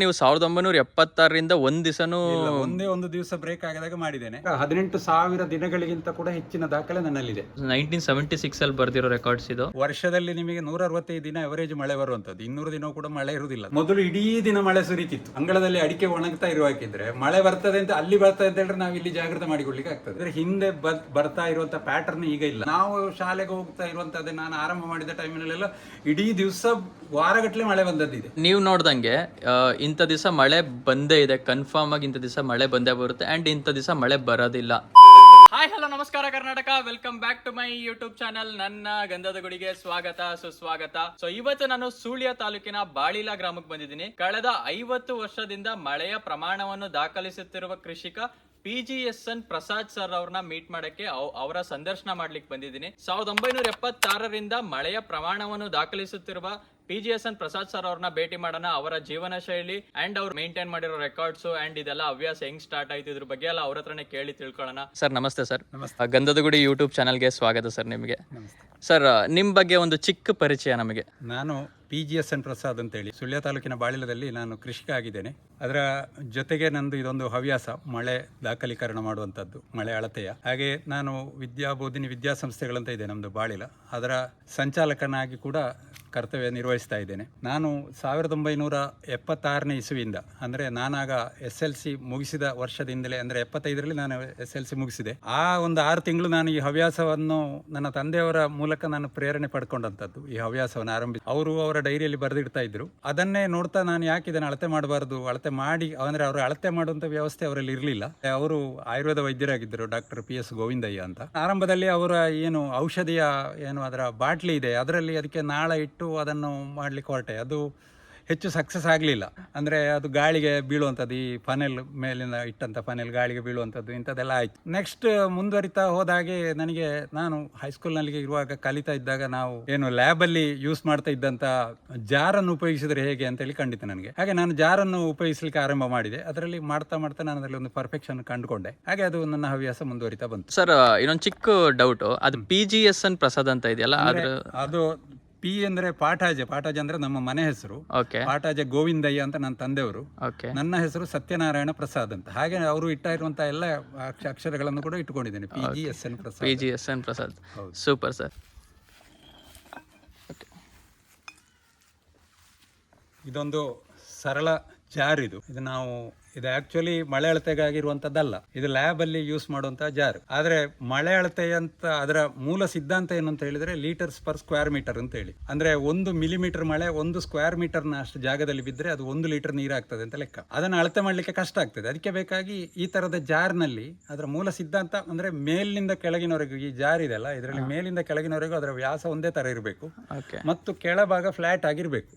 ನೀವು 1976ರಿಂದ ಒಂದ್ ದಿವಸನೂ ಒಂದೇ ಒಂದು ದಿವಸ ಬ್ರೇಕ್ ಆಗದಾಗ ಮಾಡಿದ್ದೇನೆ. 18,000 ದಿನಗಳಿಗಿಂತ ಕೂಡ ಹೆಚ್ಚಿನ ದಾಖಲೆ ನನ್ನಲ್ಲಿದೆ. 1976 ಅಲ್ಲಿ ಬರ್ದಿರೋ ರೆಕಾರ್ಡ್ಸ್ ಇದು. ವರ್ಷದಲ್ಲಿ ನಿಮಗೆ 165 ದಿನ ಅವರೇಜ್ ಮಳೆ ಬರುವಂತದ್ದು, 200 ದಿನ ಕೂಡ ಮಳೆ ಇರುವುದಿಲ್ಲ. ಮೊದಲು ಇಡೀ ದಿನ ಮಳೆ ಸುರಿತಿತ್ತು. ಅಂಗಳದಲ್ಲಿ ಅಡಿಕೆ ಒಣಗ್ತಾ ಇರುವಾಕಿದ್ರೆ ಮಳೆ ಬರ್ತದೆ ಅಂತ ಅಲ್ಲಿ ಬರ್ತದೆ ಅಂತ ಹೇಳಿದ್ರೆ ನಾವು ಇಲ್ಲಿ ಜಾಗೃತಿ ಮಾಡಿಕೊಳ್ಳಿಕ್ಕೆ ಆಗ್ತದೆ. ಹಿಂದೆ ಬರ್ತಾ ಇರುವಂತ ಪ್ಯಾಟರ್ನ್ ಈಗ ಇಲ್ಲ. ನಾವು ಶಾಲೆಗೆ ಹೋಗ್ತಾ ಇರುವಂತದ್ದೇ, ನಾನು ಆರಂಭ ಮಾಡಿದ ಟೈಮಿನಲ್ಲೆಲ್ಲ ಇಡೀ ದಿವಸ ವಾರಗಟ್ಟಲೆ ಮಳೆ ಬಂದದ್ದಿದೆ. ನೀವು ನೋಡ್ದಂಗೆ ಇಂಥ ದಿವಸ ಮಳೆ ಬಂದೇ ಇದೆ, ಕನ್ಫರ್ಮ್ ಆಗಿ ಇಂಥ ದಿವಸ ಮಳೆ ಬಂದೇ ಬರುತ್ತೆ ಅಂಡ್ ಇಂಥ ದಿವಸ ಮಳೆ ಬರೋದಿಲ್ಲ. ಹಾಯ್ ಹಲೋ ನಮಸ್ಕಾರ Karnataka, welcome back to my YouTube channel. ನನ್ನ ಗಂಧದ ಗುಡಿಗೆ ಸ್ವಾಗತ ಸುಸ್ವಾಗತ. ಸೊ ಇವತ್ತು ನಾನು ಸುಳ್ಯ ತಾಲೂಕಿನ ಬಾಳಿಲ ಗ್ರಾಮಕ್ಕೆ ಬಂದಿದ್ದೀನಿ. ಕಳೆದ 50 ವರ್ಷದಿಂದ ಮಳೆಯ ಪ್ರಮಾಣವನ್ನು ದಾಖಲಿಸುತ್ತಿರುವ ಕೃಷಿಕ PGSN ಪ್ರಸಾದ್ ಸರ್ ಅವ್ರನ್ನ ಮೀಟ್ ಮಾಡಕ್ಕೆ ಅವರ ಸಂದರ್ಶನ ಮಾಡ್ಲಿಕ್ಕೆ ಬಂದಿದ್ದೀನಿ. 1976ರಿಂದ ಮಳೆಯ ಪ್ರಮಾಣವನ್ನು ದಾಖಲಿಸುತ್ತಿರುವ PGSN ಪ್ರಸಾದ್ ಸರ್ ಅವ್ರನ್ನ ಭೇಟಿ ಮಾಡೋಣ. ಅವರ ಜೀವನ ಶೈಲಿ ಅಂಡ್ ಅವ್ರು ಮೇಂಟೈನ್ ಮಾಡಿರೋ ರೆಕಾರ್ಡ್ಸ್ ಅಂಡ್ ಇದೆಲ್ಲ ಹವ್ಯಾಸ ಹೆಂಗ್ ಸ್ಟಾರ್ಟ್ ಆಯ್ತು, ಇದ್ರ ಬಗ್ಗೆ ಎಲ್ಲ ಅವ್ರ ಹತ್ರನೇ ಕೇಳಿ ತಿಳ್ಕೊಳ್ಳೋಣ. ಸರ್ ನಮಸ್ತೆ ಸರ್. ಗಂಧದ ಗುಡಿ ಯೂಟ್ಯೂಬ್ ಚಾನಲ್ಗೆ ಸ್ವಾಗತ ಸರ್. ನಿಮಗೆ ಸರ್ ನಿಮ್ ಬಗ್ಗೆ ಒಂದು ಚಿಕ್ಕ ಪರಿಚಯ ನಮಗೆ. ನಾನು PGSN ಪ್ರಸಾದ್ ಅಂತೇಳಿ ಸುಳ್ಯ ತಾಲೂಕಿನ ಬಾಳಿಲದಲ್ಲಿ ನಾನು ಕೃಷಿಕ ಆಗಿದ್ದೇನೆ. ಅದರ ಜೊತೆಗೆ ನಂದು ಇದೊಂದು ಹವ್ಯಾಸ, ಮಳೆ ದಾಖಲೀಕರಣ ಮಾಡುವಂಥದ್ದು, ಮಳೆ ಅಳತೆಯ. ಹಾಗೆ ನಾನು ವಿದ್ಯಾಬೋಧಿನಿ ವಿದ್ಯಾಸಂಸ್ಥೆಗಳಂತ ಇದೆ ನಮ್ಮದು ಬಾಳಿಲ, ಅದರ ಸಂಚಾಲಕನಾಗಿ ಕೂಡ ಕರ್ತವ್ಯ ನಿರ್ವಹಿಸ್ತಾ ಇದ್ದೇನೆ. ನಾನು 1976ನೇ ಇಸುವಿಯಿಂದ, ಅಂದರೆ ನಾನಾಗ SLC ಮುಗಿಸಿದ ವರ್ಷದಿಂದಲೇ, ಅಂದರೆ 75ರಲ್ಲಿ ನಾನು SLC ಮುಗಿಸಿದೆ. ಆ ಒಂದು 6 ತಿಂಗಳು ನಾನು ಈ ಹವ್ಯಾಸವನ್ನು ನನ್ನ ತಂದೆಯವರ ಮೂಲಕ ನಾನು ಪ್ರೇರಣೆ ಪಡ್ಕೊಂಡಂಥದ್ದು. ಈ ಹವ್ಯಾಸವನ್ನು ಆರಂಭಿಸಿ ಅವರು ಅವರ ಡೈರಿಯಲ್ಲಿ ಬರೆದಿಡ್ತಾ ಇದ್ರು. ಅದನ್ನೇ ನೋಡ್ತಾ ನಾನು ಯಾಕೆ ಇದನ್ನು ಅಳತೆ ಮಾಡಬಾರ್ದು, ಅಳತೆ ಮಾಡಿ, ಅಂದರೆ ಅವರು ಅಳತೆ ಮಾಡುವಂಥ ವ್ಯವಸ್ಥೆ ಅವರಲ್ಲಿ ಇರಲಿಲ್ಲ. ಅವರು ಆಯುರ್ವೇದ ವೈದ್ಯರಾಗಿದ್ದರು, ಡಾಕ್ಟರ್ PS ಗೋವಿಂದಯ್ಯ ಅಂತ. ಆರಂಭದಲ್ಲಿ ಅವರ ಏನು ಔಷಧಿಯ ಏನು ಅದರ ಬಾಟ್ಲಿ ಇದೆ, ಅದರಲ್ಲಿ ಅದಕ್ಕೆ ನಾಳ ಇಟ್ಟು ಅದನ್ನು ಮಾಡ್ಲಿಕ್ಕೆ ಹೊರಟೆ. ಅದು ಹೆಚ್ಚು ಸಕ್ಸಸ್ ಆಗಲಿಲ್ಲ. ಅಂದರೆ ಅದು ಗಾಳಿಗೆ ಬೀಳುವಂಥದ್ದು, ಈ ಫನೆಲ್ ಮೇಲಿನ ಇಟ್ಟಂಥ ಫನೆಲ್ ಗಾಳಿಗೆ ಬೀಳುವಂಥದ್ದು, ಇಂಥದ್ದೆಲ್ಲ ಆಯಿತು. ನೆಕ್ಸ್ಟ್ ಮುಂದುವರಿತಾ ಹೋದಾಗೆ ನನಗೆ, ನಾನು ಹೈಸ್ಕೂಲ್ನಲ್ಲಿ ಇರುವಾಗ ಕಲಿತಾ ಇದ್ದಾಗ ನಾವು ಏನು ಲ್ಯಾಬಲ್ಲಿ ಯೂಸ್ ಮಾಡ್ತಾ ಇದ್ದಂಥ ಜಾರನ್ನು ಉಪಯೋಗಿಸಿದ್ರೆ ಹೇಗೆ ಅಂತೇಳಿ ಖಂಡಿತ ನನಗೆ. ಹಾಗೆ ನಾನು ಜಾರನ್ನು ಉಪಯೋಗಿಸಲಿಕ್ಕೆ ಆರಂಭ ಮಾಡಿದೆ. ಅದರಲ್ಲಿ ಮಾಡ್ತಾ ನಾನು ಅದರಲ್ಲಿ ಒಂದು ಪರ್ಫೆಕ್ಷನ್ ಕಂಡುಕೊಂಡೆ. ಹಾಗೆ ಅದು ನನ್ನ ಹವ್ಯಾಸ ಮುಂದುವರಿತಾ ಬಂತು. ಸರ್ ಇನ್ನೊಂದು ಚಿಕ್ಕ ಡೌಟ್, ಅದು PGSN ಪ್ರಸಾದ್ ಅಂತ ಇದೆಯಲ್ಲ, ಅದು P ಅಂದ್ರೆ ಪಾಠಾಜೆ ಅಂದ್ರೆ ನಮ್ಮ ಮನೆ ಹೆಸರು. ಪಾಠಾಜೆ ಗೋವಿಂದಯ್ಯ ಅಂತ ನನ್ನ ತಂದೆಯವರು, ನನ್ನ ಹೆಸರು ಸತ್ಯನಾರಾಯಣ ಪ್ರಸಾದ್ ಅಂತ. ಹಾಗೆ ಅವರು ಇಟ್ಟಿರುವಂತಹ ಎಲ್ಲ ಅಕ್ಷರಗಳನ್ನು ಕೂಡ ಇಟ್ಟುಕೊಂಡಿದ್ದೇನೆ, PGSN ಪ್ರಸಾದ್. Super sir. ಇದೊಂದು ಸರಳ ಜಾರ್. ಇದು ನಾವು ಇದು ಆಕ್ಚುಲಿ ಮಳೆ ಅಳತೆಗಾಗಿರುವಂತದ್ದಲ್ಲ, ಇದು ಲ್ಯಾಬ್ ಅಲ್ಲಿ ಯೂಸ್ ಮಾಡುವಂತಹ ಜಾರ್. ಆದ್ರೆ ಮಳೆ ಅಳತೆ ಅಂತ ಅದರ ಮೂಲ ಸಿದ್ಧಾಂತ ಏನು ಅಂತ ಹೇಳಿದ್ರೆ ಲೀಟರ್ಸ್ ಪರ್ ಸ್ಕ್ವೇರ್ ಮೀಟರ್ ಅಂತ ಹೇಳಿ. ಅಂದ್ರೆ 1 ಮಿಲಿಮೀಟರ್ ಮಳೆ 1 ಸ್ಕ್ವೇರ್ ಮೀಟರ್ ನ ಅಷ್ಟು ಜಾಗದಲ್ಲಿ ಬಿದ್ದರೆ ಅದು 1 ಲೀಟರ್ ನೀರಾಗ್ತದೆ ಅಂತ ಲೆಕ್ಕ. ಅದನ್ನು ಅಳತೆ ಮಾಡ್ಲಿಕ್ಕೆ ಕಷ್ಟ ಆಗ್ತದೆ. ಅದಕ್ಕೆ ಬೇಕಾಗಿ ಈ ತರದ ಜಾರ್ ನಲ್ಲಿ ಅದರ ಮೂಲ ಸಿದ್ಧಾಂತ ಅಂದ್ರೆ ಮೇಲಿನಿಂದ ಕೆಳಗಿನವರೆಗೂ ಈ ಜಾರ್ ಇದೆಲ್ಲ, ಇದರಲ್ಲಿ ಮೇಲಿಂದ ಕೆಳಗಿನವರೆಗೂ ಅದರ ವ್ಯಾಸ ಒಂದೇ ತರ ಇರಬೇಕು ಮತ್ತು ಕೆಳಭಾಗ ಫ್ಲಾಟ್ ಆಗಿರ್ಬೇಕು.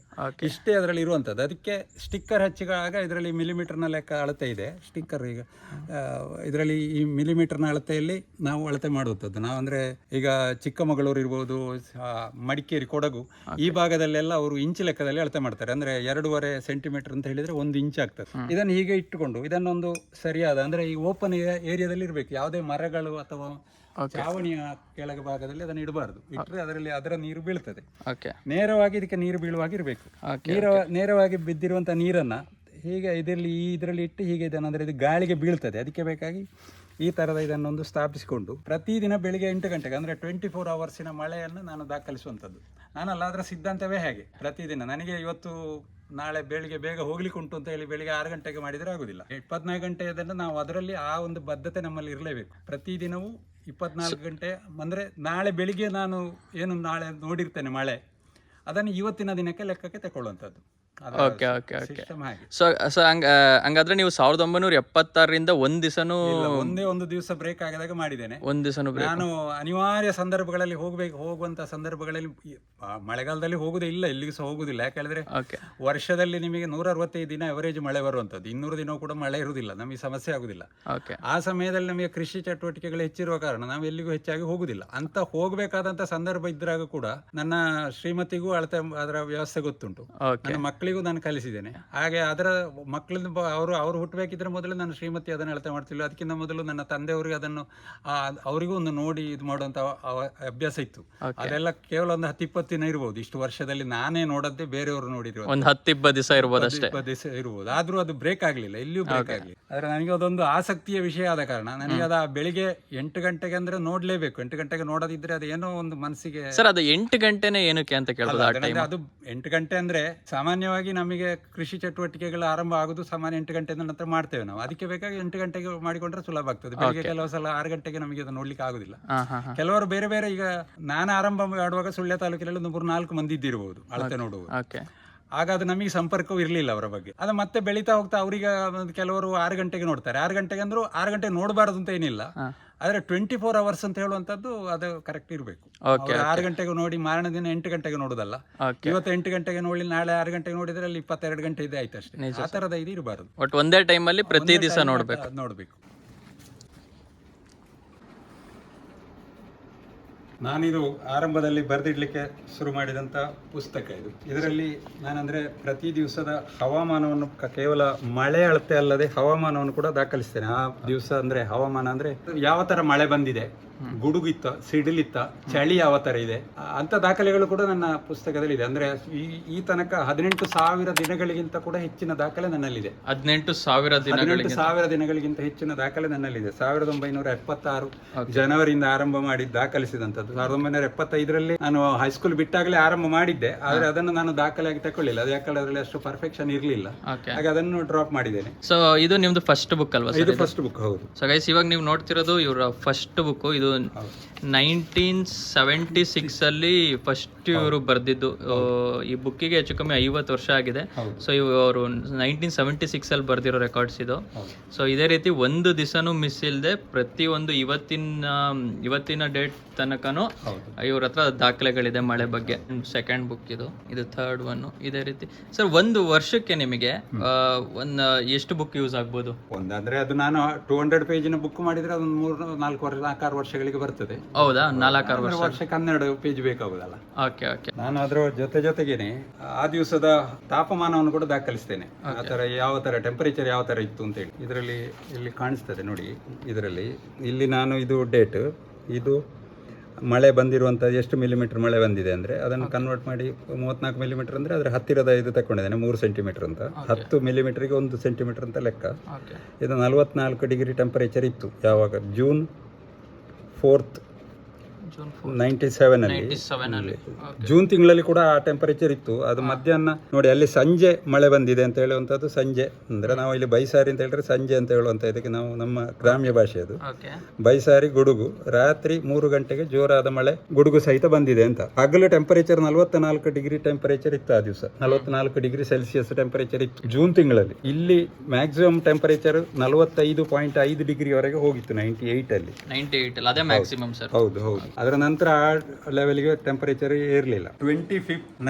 ಇಷ್ಟೇ ಅದರಲ್ಲಿ ಇರುವಂತದ್ದು. ಅದಕ್ಕೆ ಸ್ಟಿಕ್ಕರ್ ಹಚ್ಚಿದಾಗ ಇದರಲ್ಲಿ ಮಿಲಿಮೀಟರ್ ನ ಲೆಕ್ಕ ಅಳತೆ ಇದೆ. ಸ್ಟಿಕ್ಕರ್ ಈಗ ಇದರಲ್ಲಿ ಈ ಮಿಲಿಮೀಟರ್ನ ಅಳತೆಯಲ್ಲಿ ನಾವು ಅಳತೆ ಮಾಡುವಂಥದ್ದು. ನಾವು ಅಂದರೆ ಈಗ ಚಿಕ್ಕಮಗಳೂರು ಇರ್ಬೋದು, ಮಡಿಕೇರಿ, ಕೊಡಗು, ಈ ಭಾಗದಲ್ಲೆಲ್ಲ ಅವರು ಇಂಚು ಲೆಕ್ಕದಲ್ಲಿ ಅಳತೆ ಮಾಡ್ತಾರೆ. ಅಂದರೆ 2.5 ಸೆಂಟಿಮೀಟರ್ ಅಂತ ಹೇಳಿದರೆ 1 ಇಂಚ್ ಆಗ್ತದೆ. ಇದನ್ನು ಹೀಗೆ ಇಟ್ಟುಕೊಂಡು ಇದನ್ನೊಂದು ಸರಿಯಾದ, ಅಂದರೆ ಈ ಓಪನ್ ಏರಿಯಾದಲ್ಲಿ ಇರಬೇಕು, ಯಾವುದೇ ಮರಗಳು ಅಥವಾ ಚಾವಣಿಯ ಕೆಳಗೆ ಭಾಗದಲ್ಲಿ ಅದನ್ನು ಇಡಬಾರ್ದು. ಇಟ್ಟರೆ ಅದರಲ್ಲಿ ಅದರ ನೀರು ಬೀಳ್ತದೆ. ನೇರವಾಗಿ ಇದಕ್ಕೆ ನೀರು ಬೀಳುವಾಗಿರಬೇಕು. ನೇರವಾಗಿ ಬಿದ್ದಿರುವಂಥ ನೀರನ್ನು ಹೀಗೆ ಇದರಲ್ಲಿ ಇಟ್ಟು ಹೀಗೆ ಇದನ್ನಂದರೆ ಇದು ಗಾಳಿಗೆ ಬೀಳ್ತದೆ. ಅದಕ್ಕೆ ಬೇಕಾಗಿ ಈ ಥರದ ಇದನ್ನೊಂದು ಸ್ಥಾಪಿಸಿಕೊಂಡು ಪ್ರತಿದಿನ ಬೆಳಿಗ್ಗೆ 8 ಗಂಟೆಗೆ, ಅಂದರೆ 24 ಅವರ್ಸಿನ ಮಳೆಯನ್ನು ನಾನು ದಾಖಲಿಸುವಂಥದ್ದು. ನಾನಲ್ಲ, ಅದರ ಸಿದ್ಧಾಂತವೇ ಹೇಗೆ. ಪ್ರತಿದಿನ ನನಗೆ ಇವತ್ತು ನಾಳೆ ಬೆಳಿಗ್ಗೆ ಬೇಗ ಹೋಗ್ಲಿಕ್ಕೆ ಉಂಟು ಅಂತ ಹೇಳಿ ಬೆಳಿಗ್ಗೆ 6 ಗಂಟೆಗೆ ಮಾಡಿದರೆ ಆಗೋದಿಲ್ಲ. 24 ಗಂಟೆಯದನ್ನು ನಾವು ಅದರಲ್ಲಿ ಆ ಒಂದು ಬದ್ಧತೆ ನಮ್ಮಲ್ಲಿ ಇರಲೇಬೇಕು. ಪ್ರತಿದಿನವೂ 24 ಗಂಟೆ, ಅಂದರೆ ನಾಳೆ ಬೆಳಿಗ್ಗೆ ನಾನು ಏನು ನಾಳೆ ನೋಡಿರ್ತೇನೆ ಮಳೆ, ಅದನ್ನು ಇವತ್ತಿನ ದಿನಕ್ಕೆ ಲೆಕ್ಕಕ್ಕೆ ತಗೊಳ್ಳುವಂಥದ್ದು. ಹಂಗಾದ್ರೆ ನೀವು 1976ರಿಂದ ಒಂದ್ ದಿವಸನೂ ಒಂದೇ ಒಂದು ದಿವಸ ಬ್ರೇಕ್ ಆಗದಾಗ ಮಾಡಿದ್ದೇನೆ. ಒಂದ್ ದಿವಸನೂ ನಾನು ಅನಿವಾರ್ಯ ಸಂದರ್ಭಗಳಲ್ಲಿ ಹೋಗುವಂತ ಸಂದರ್ಭಗಳಲ್ಲಿ, ಮಳೆಗಾಲದಲ್ಲಿ ಹೋಗುದೇ ಇಲ್ಲ, ಎಲ್ಲಿಗೂ ಸಹ ಹೋಗುದಿಲ್ಲ. ಯಾಕೆ ಹೇಳಿದ್ರೆ ವರ್ಷದಲ್ಲಿ ನಿಮಗೆ 165 ದಿನ ಅವರೇಜ್ ಮಳೆ ಬರುವಂತದ್ದು, 200 ದಿನ ಕೂಡ ಮಳೆ ಇರುವುದಿಲ್ಲ, ನಮಗೆ ಸಮಸ್ಯೆ ಆಗುದಿಲ್ಲ. ಆ ಸಮಯದಲ್ಲಿ ನಮಗೆ ಕೃಷಿ ಚಟುವಟಿಕೆಗಳು ಹೆಚ್ಚಿರುವ ಕಾರಣ ನಾವು ಎಲ್ಲಿಗೂ ಹೆಚ್ಚಾಗಿ ಹೋಗುದಿಲ್ಲ. ಅಂತ ಹೋಗ್ಬೇಕಾದಂತ ಸಂದರ್ಭ ಇದ್ದಾಗ ಕೂಡ ನನ್ನ ಶ್ರೀಮತಿಗೂ ಅಳತೆ ಅದರ ವ್ಯವಸ್ಥೆ ಗೊತ್ತುಂಟು, ನನ್ನ ಮಕ್ಕಳಿಗೆ ಮಕ್ಕಳಿಗೂ ನಾನು ಕಲಿಸಿದ್ದೇನೆ. ಹಾಗೆ ಅದರ ಮಕ್ಕಳಿಂದ ಅವರು ಹುಟ್ಟಬೇಕಿದ್ರೆ ಮೊದಲು ನನ್ನ ಶ್ರೀಮತಿ ಅದನ್ನು ಅಳತೆ ಮಾಡ್ತಿಲ್ಲ. ಅದಕ್ಕಿಂತ ಮೊದಲು ನನ್ನ ತಂದೆಯವರಿಗೆ ಅದನ್ನು ಅವರಿಗೂ ಒಂದು ನೋಡಿ ಇದು ಮಾಡುವಂತ ಅಭ್ಯಾಸ ಇತ್ತು. ಅದೆಲ್ಲ ಕೇವಲ ಒಂದು 10-20 ದಿನ ಇರ್ಬೋದು. ಇಷ್ಟು ವರ್ಷದಲ್ಲಿ ನಾನೇ ನೋಡದ್ದೆ, ಬೇರೆಯವರು ನೋಡಿದ್ರು ಒಂದು 10-20 ದಿವಸ ಇರ್ಬೋದು ಅಷ್ಟೇ. 20 ದಿವಸ ಇರ್ಬೋದು. ಆದ್ರೂ ಅದು ಬ್ರೇಕ್ ಆಗ್ಲಿಲ್ಲ, ಎಲ್ಲಿಯೂ ಬ್ರೇಕ್ ಆಗ್ಲಿಲ್ಲ. ಆದ್ರೆ ನನಗೆ ಅದೊಂದು ಆಸಕ್ತಿಯ ವಿಷಯ ಆದ ಕಾರಣ ನನಗೆ ಅದ ಬೆಳಿಗ್ಗೆ 8 ಗಂಟೆಗೆ ಅಂದ್ರೆ ನೋಡ್ಲೇಬೇಕು. 8 ಗಂಟೆಗೆ ನೋಡದಿದ್ರೆ ಅದೇನೋ ಒಂದು ಮನಸ್ಸಿಗೆ. ಸರ್ ಅದು 8 ಗಂಟೆನೇ ಏನಕ್ಕೆ ಅಂತ ಕೇಳ್ಬೋದು? ಅದು 8 ಗಂಟೆ ಅಂದ್ರೆ ಸಾಮಾನ್ಯವಾಗಿ ನಮಗೆ ಕೃಷಿ ಚಟುವಟಿಕೆಗಳು ಆರಂಭ ಆಗುದು ಸಾಮಾನ್ಯ 8 ಗಂಟೆ ನಂತರ ಮಾಡ್ತೇವೆ ನಾವು. ಅದಕ್ಕೆ ಬೇಕಾಗಿ 8 ಗಂಟೆಗೆ ಮಾಡಿಕೊಂಡ್ರೆ ಸುಲಭ ಆಗ್ತದೆ. ಬೆಳಿಗ್ಗೆ ಕೆಲವು ಸಲ 6 ಗಂಟೆಗೆ ನಮಗೆ ಅದು ನೋಡ್ಲಿಕ್ಕೆ ಆಗುದಿಲ್ಲ. ಕೆಲವರು ಬೇರೆ ಬೇರೆ, ಈಗ ನಾನು ಆರಂಭ ಮಾಡುವಾಗ ಸುಳ್ಯ ತಾಲೂಕಿನಲ್ಲಿ ಒಂದು 3-4 ಮಂದಿ ಇದ್ದಿರಬಹುದು ಅಳತೆ ನೋಡುವುದು. ಆಗ ಅದು ನಮಗೆ ಸಂಪರ್ಕವೂ ಇರಲಿಲ್ಲ ಅವರ ಬಗ್ಗೆ. ಅದು ಮತ್ತೆ ಬೆಳೀತಾ ಹೋಗ್ತಾ ಅವರಿಗೆ ಕೆಲವರು 6 ಗಂಟೆಗೆ ನೋಡ್ತಾರೆ. 6 ಗಂಟೆಗೆ ಅಂದ್ರು 6 ಗಂಟೆ ನೋಡಬಾರದು ಅಂತ ಏನಿಲ್ಲ, ಆದ್ರೆ 24 ಅವರ್ಸ್ ಅಂತ ಹೇಳುವಂತದ್ದು ಅದು ಕರೆಕ್ಟ್ ಇರಬೇಕು. 6 ಗಂಟೆಗೆ ನೋಡಿ ಮಾರನೇ ದಿನ 8 ಗಂಟೆಗೆ ನೋಡುದಲ್ಲ. ಇವತ್ತು 8 ಗಂಟೆಗೆ ನೋಡಿ ನಾಳೆ 6 ಗಂಟೆಗೆ ನೋಡಿದ್ರೆ ಅಲ್ಲಿ 22 ಗಂಟೆ ಇದೆ ಆಯ್ತು ಅಷ್ಟೇ. ಆ ತರದ ಇದು ಇರಬಾರದು. ಒಟ್ಟು ಒಂದೇ ಟೈಮಲ್ಲಿ ಪ್ರತಿ ದಿವಸ ನೋಡ್ಬೇಕು. ನಾನಿದು ಆರಂಭದಲ್ಲಿ ಬರೆದಿಡ್ಲಿಕ್ಕೆ ಶುರು ಮಾಡಿದಂಥ ಪುಸ್ತಕ ಇದು. ಇದರಲ್ಲಿ ನಾನಂದ್ರೆ ಪ್ರತಿ ದಿವಸದ ಹವಾಮಾನವನ್ನು ಕೇವಲ ಮಳೆ ಅಳತೆ ಅಲ್ಲದೆ ಹವಾಮಾನವನ್ನು ಕೂಡ ದಾಖಲಿಸ್ತೇನೆ. ಆ ದಿವಸ ಅಂದ್ರೆ ಹವಾಮಾನ ಅಂದ್ರೆ ಯಾವ ತರ ಮಳೆ ಬಂದಿದೆ, ಗುಡುಗಿತ್ತ, ಸಿಡಿಲಿತ್ತ, ಚಳಿ ಯಾವ ತರ ಇದೆ ಅಂತ ದಾಖಲೆಗಳು ಕೂಡ ನನ್ನ ಪುಸ್ತಕದಲ್ಲಿ ಇದೆ. ಅಂದ್ರೆ ಈ ತನಕ 18,000 ದಿನಗಳಿಗಿಂತ ಕೂಡ ಹೆಚ್ಚಿನ ದಾಖಲೆ ನನ್ನಲ್ಲಿದೆ. 18,000 ದಿನಗಳಿಗಿಂತ ಹೆಚ್ಚಿನ ದಾಖಲೆ ನನ್ನಲ್ಲಿದೆ. 1976 ಜನವರಿಯಿಂದ ಆರಂಭ ಮಾಡಿ ದಾಖಲಿಸಿದಂಥದ್ದು. 1975ರಲ್ಲಿ ನಾನು ಹೈಸ್ಕೂಲ್ ಬಿಟ್ಟಾಗಲೇ ಆರಂಭ ಮಾಡಿದ್ದೆ, ಆದ್ರೆ ಅದನ್ನು ನಾನು ದಾಖಲೆಯಾಗಿ ತಕೊಳ್ಳಿಲ್ಲ. ಅದು ಯಾಕಂದ್ರೆ ಅದರಲ್ಲಿ ಅಷ್ಟು ಪರ್ಫೆಕ್ಷನ್ ಇರಲಿಲ್ಲ, ಹಾಗೆ ಅದನ್ನು ಡ್ರಾಪ್ ಮಾಡಿದ್ದೇನೆ. ಸೊ ಇದು ನಿಮ್ದು ಫಸ್ಟ್ ಬುಕ್ ಅಲ್ವಾ? ಇದು ಫಸ್ಟ್ ಬುಕ್, ಹೌದು. ಸೊ ಗೈಸ್, ಇವಾಗ ನೀವು ನೋಡ್ತಿರೋದು ಇವರ ಫಸ್ಟ್ ಬುಕ್. ಇದು 1976 ಅಲ್ಲಿ ಫಸ್ಟ್ ಇವರು ಬರೆದಿದ್ದು. ಈ ಬುಕ್ಕಿಗೆ ಹೆಚ್ಚು ಕಮ್ಮಿ 50 ವರ್ಷ ಆಗಿದೆ. ಸೊ ಇವರು 1976 ಅಲ್ಲಿ ಬರೆದಿರೋ ರೆಕಾರ್ಡ್ಸ್ ಇದು. ಸೊ ಇದೇ ರೀತಿ ಒಂದು ದಿವಸನೂ ಮಿಸ್ ಇಲ್ಲದೆ ಪ್ರತಿಯೊಂದು ಇವತ್ತಿನ ಡೇಟ್ ತನಕನೂ ಇವ್ರ ಹತ್ರ ದಾಖಲೆಗಳಿದೆ ಮಳೆ ಬಗ್ಗೆ. ಸೆಕೆಂಡ್ ಬುಕ್ ಇದು ಥರ್ಡ್ ಒನ್. ಇದೇ ರೀತಿ ಸರ್ ಒಂದು ವರ್ಷಕ್ಕೆ ನಿಮಗೆ ಎಷ್ಟು ಬುಕ್ ಯೂಸ್ ಆಗ್ಬೋದು? ಒಂದಂದ್ರೆ ಅದು ನಾನು 200 ಪೇಜಿನ ಬುಕ್ ಮಾಡಿದ್ರೆ ಅದೊಂದು 4-6 ವರ್ಷಗಳಿಗೆ ಬರ್ತದೆ. ಹೌದಾ? 4-6 ವರ್ಷಕ್ಕೆ 12 ಪೇಜ್ ಬೇಕಾಗುದಲ್ಲ. ಓಕೆ. ನಾನು ಅದರ ಜೊತೆಗೇನೆ ಆ ದಿವಸದ ತಾಪಮಾನವನ್ನು ಕೂಡ ದಾಖಲಿಸ್ತೇನೆ. ಆ ತರ ಯಾವ ತರ ಟೆಂಪರೇಚರ್ ಯಾವ ತರ ಇತ್ತು ಅಂತ ಹೇಳಿ. ಇದರಲ್ಲಿ ಇಲ್ಲಿ ಕಾಣಿಸ್ತದೆ ನೋಡಿ. ಇದರಲ್ಲಿ ಇಲ್ಲಿ ನಾನು ಇದು ಡೇಟ್, ಇದು ಮಳೆ ಬಂದಿರುವಂಥದ್ದು ಎಷ್ಟು ಮಿಲಿಮೀಟರ್ ಮಳೆ ಬಂದಿದೆ ಅಂದರೆ ಅದನ್ನು ಕನ್ವರ್ಟ್ ಮಾಡಿ 34 ಮಿಲಿಮೀಟರ್ ಅಂದರೆ ಅದರ ಹತ್ತಿರದ ಇದು ತಗೊಂಡಿದ್ದೇನೆ 3 ಸೆಂಟಿಮೀಟರ್ ಅಂತ. 10 ಮಿಲಿಮೀಟರ್ಗೆ 1 ಸೆಂಟಿಮೀಟರ್ ಅಂತ ಲೆಕ್ಕ. ಇದು 44 ಡಿಗ್ರಿ ಟೆಂಪರೇಚರ್ ಇತ್ತು ಯಾವಾಗ? ಜೂನ್ 4th 97 ಅಲ್ಲಿ. ಜೂನ್ ತಿಂಗಳಲ್ಲಿ ಕೂಡ ಆ ಟೆಂಪರೇಚರ್ ಇತ್ತು. ಅದು ಮಧ್ಯಾಹ್ನ ನೋಡಿ, ಅಲ್ಲಿ ಸಂಜೆ ಮಳೆ ಬಂದಿದೆ ಅಂತ ಹೇಳುವಂಥದ್ದು. ಸಂಜೆ ಅಂದ್ರೆ ನಾವು ಇಲ್ಲಿ ಬೈಸಾರಿ ಅಂತ ಹೇಳಿದ್ರೆ ಸಂಜೆ ಅಂತ ಹೇಳುವಂಥ ಇದಕ್ಕೆ ನಾವು ನಮ್ಮ ಗ್ರಾಮ್ಯ ಭಾಷೆ ಅದು. ಬೈಸಾರಿ ಗುಡುಗು, ರಾತ್ರಿ 3 ಗಂಟೆಗೆ ಜೋರಾದ ಮಳೆ ಗುಡುಗು ಸಹಿತ ಬಂದಿದೆ ಅಂತ. ಹಗಲು ಟೆಂಪರೇಚರ್ 44 ಡಿಗ್ರಿ ಟೆಂಪರೇಚರ್ ಇತ್ತು ಆ ದಿವಸ. 44 ಡಿಗ್ರಿ ಸೆಲ್ಸಿಯಸ್ ಟೆಂಪರೇಚರ್ ಇತ್ತು ಜೂನ್ ತಿಂಗಳಲ್ಲಿ. ಇಲ್ಲಿ ಮ್ಯಾಕ್ಸಿಮಮ್ ಟೆಂಪರೇಚರ್ 45.5 ಡಿಗ್ರಿ ವರೆಗೆ ಹೋಗಿತ್ತು 98 ಅಲ್ಲಿ. 98 ಅದೇ ಮ್ಯಾಕ್ಸಿಮಮ್ ಸರ್. ಹೌದು. ಅದರ ನಂತರ ಆ ಲೆವೆಲ್ಗೆ ಟೆಂಪರೇಚರ್ ಇರಲಿಲ್ಲ. 25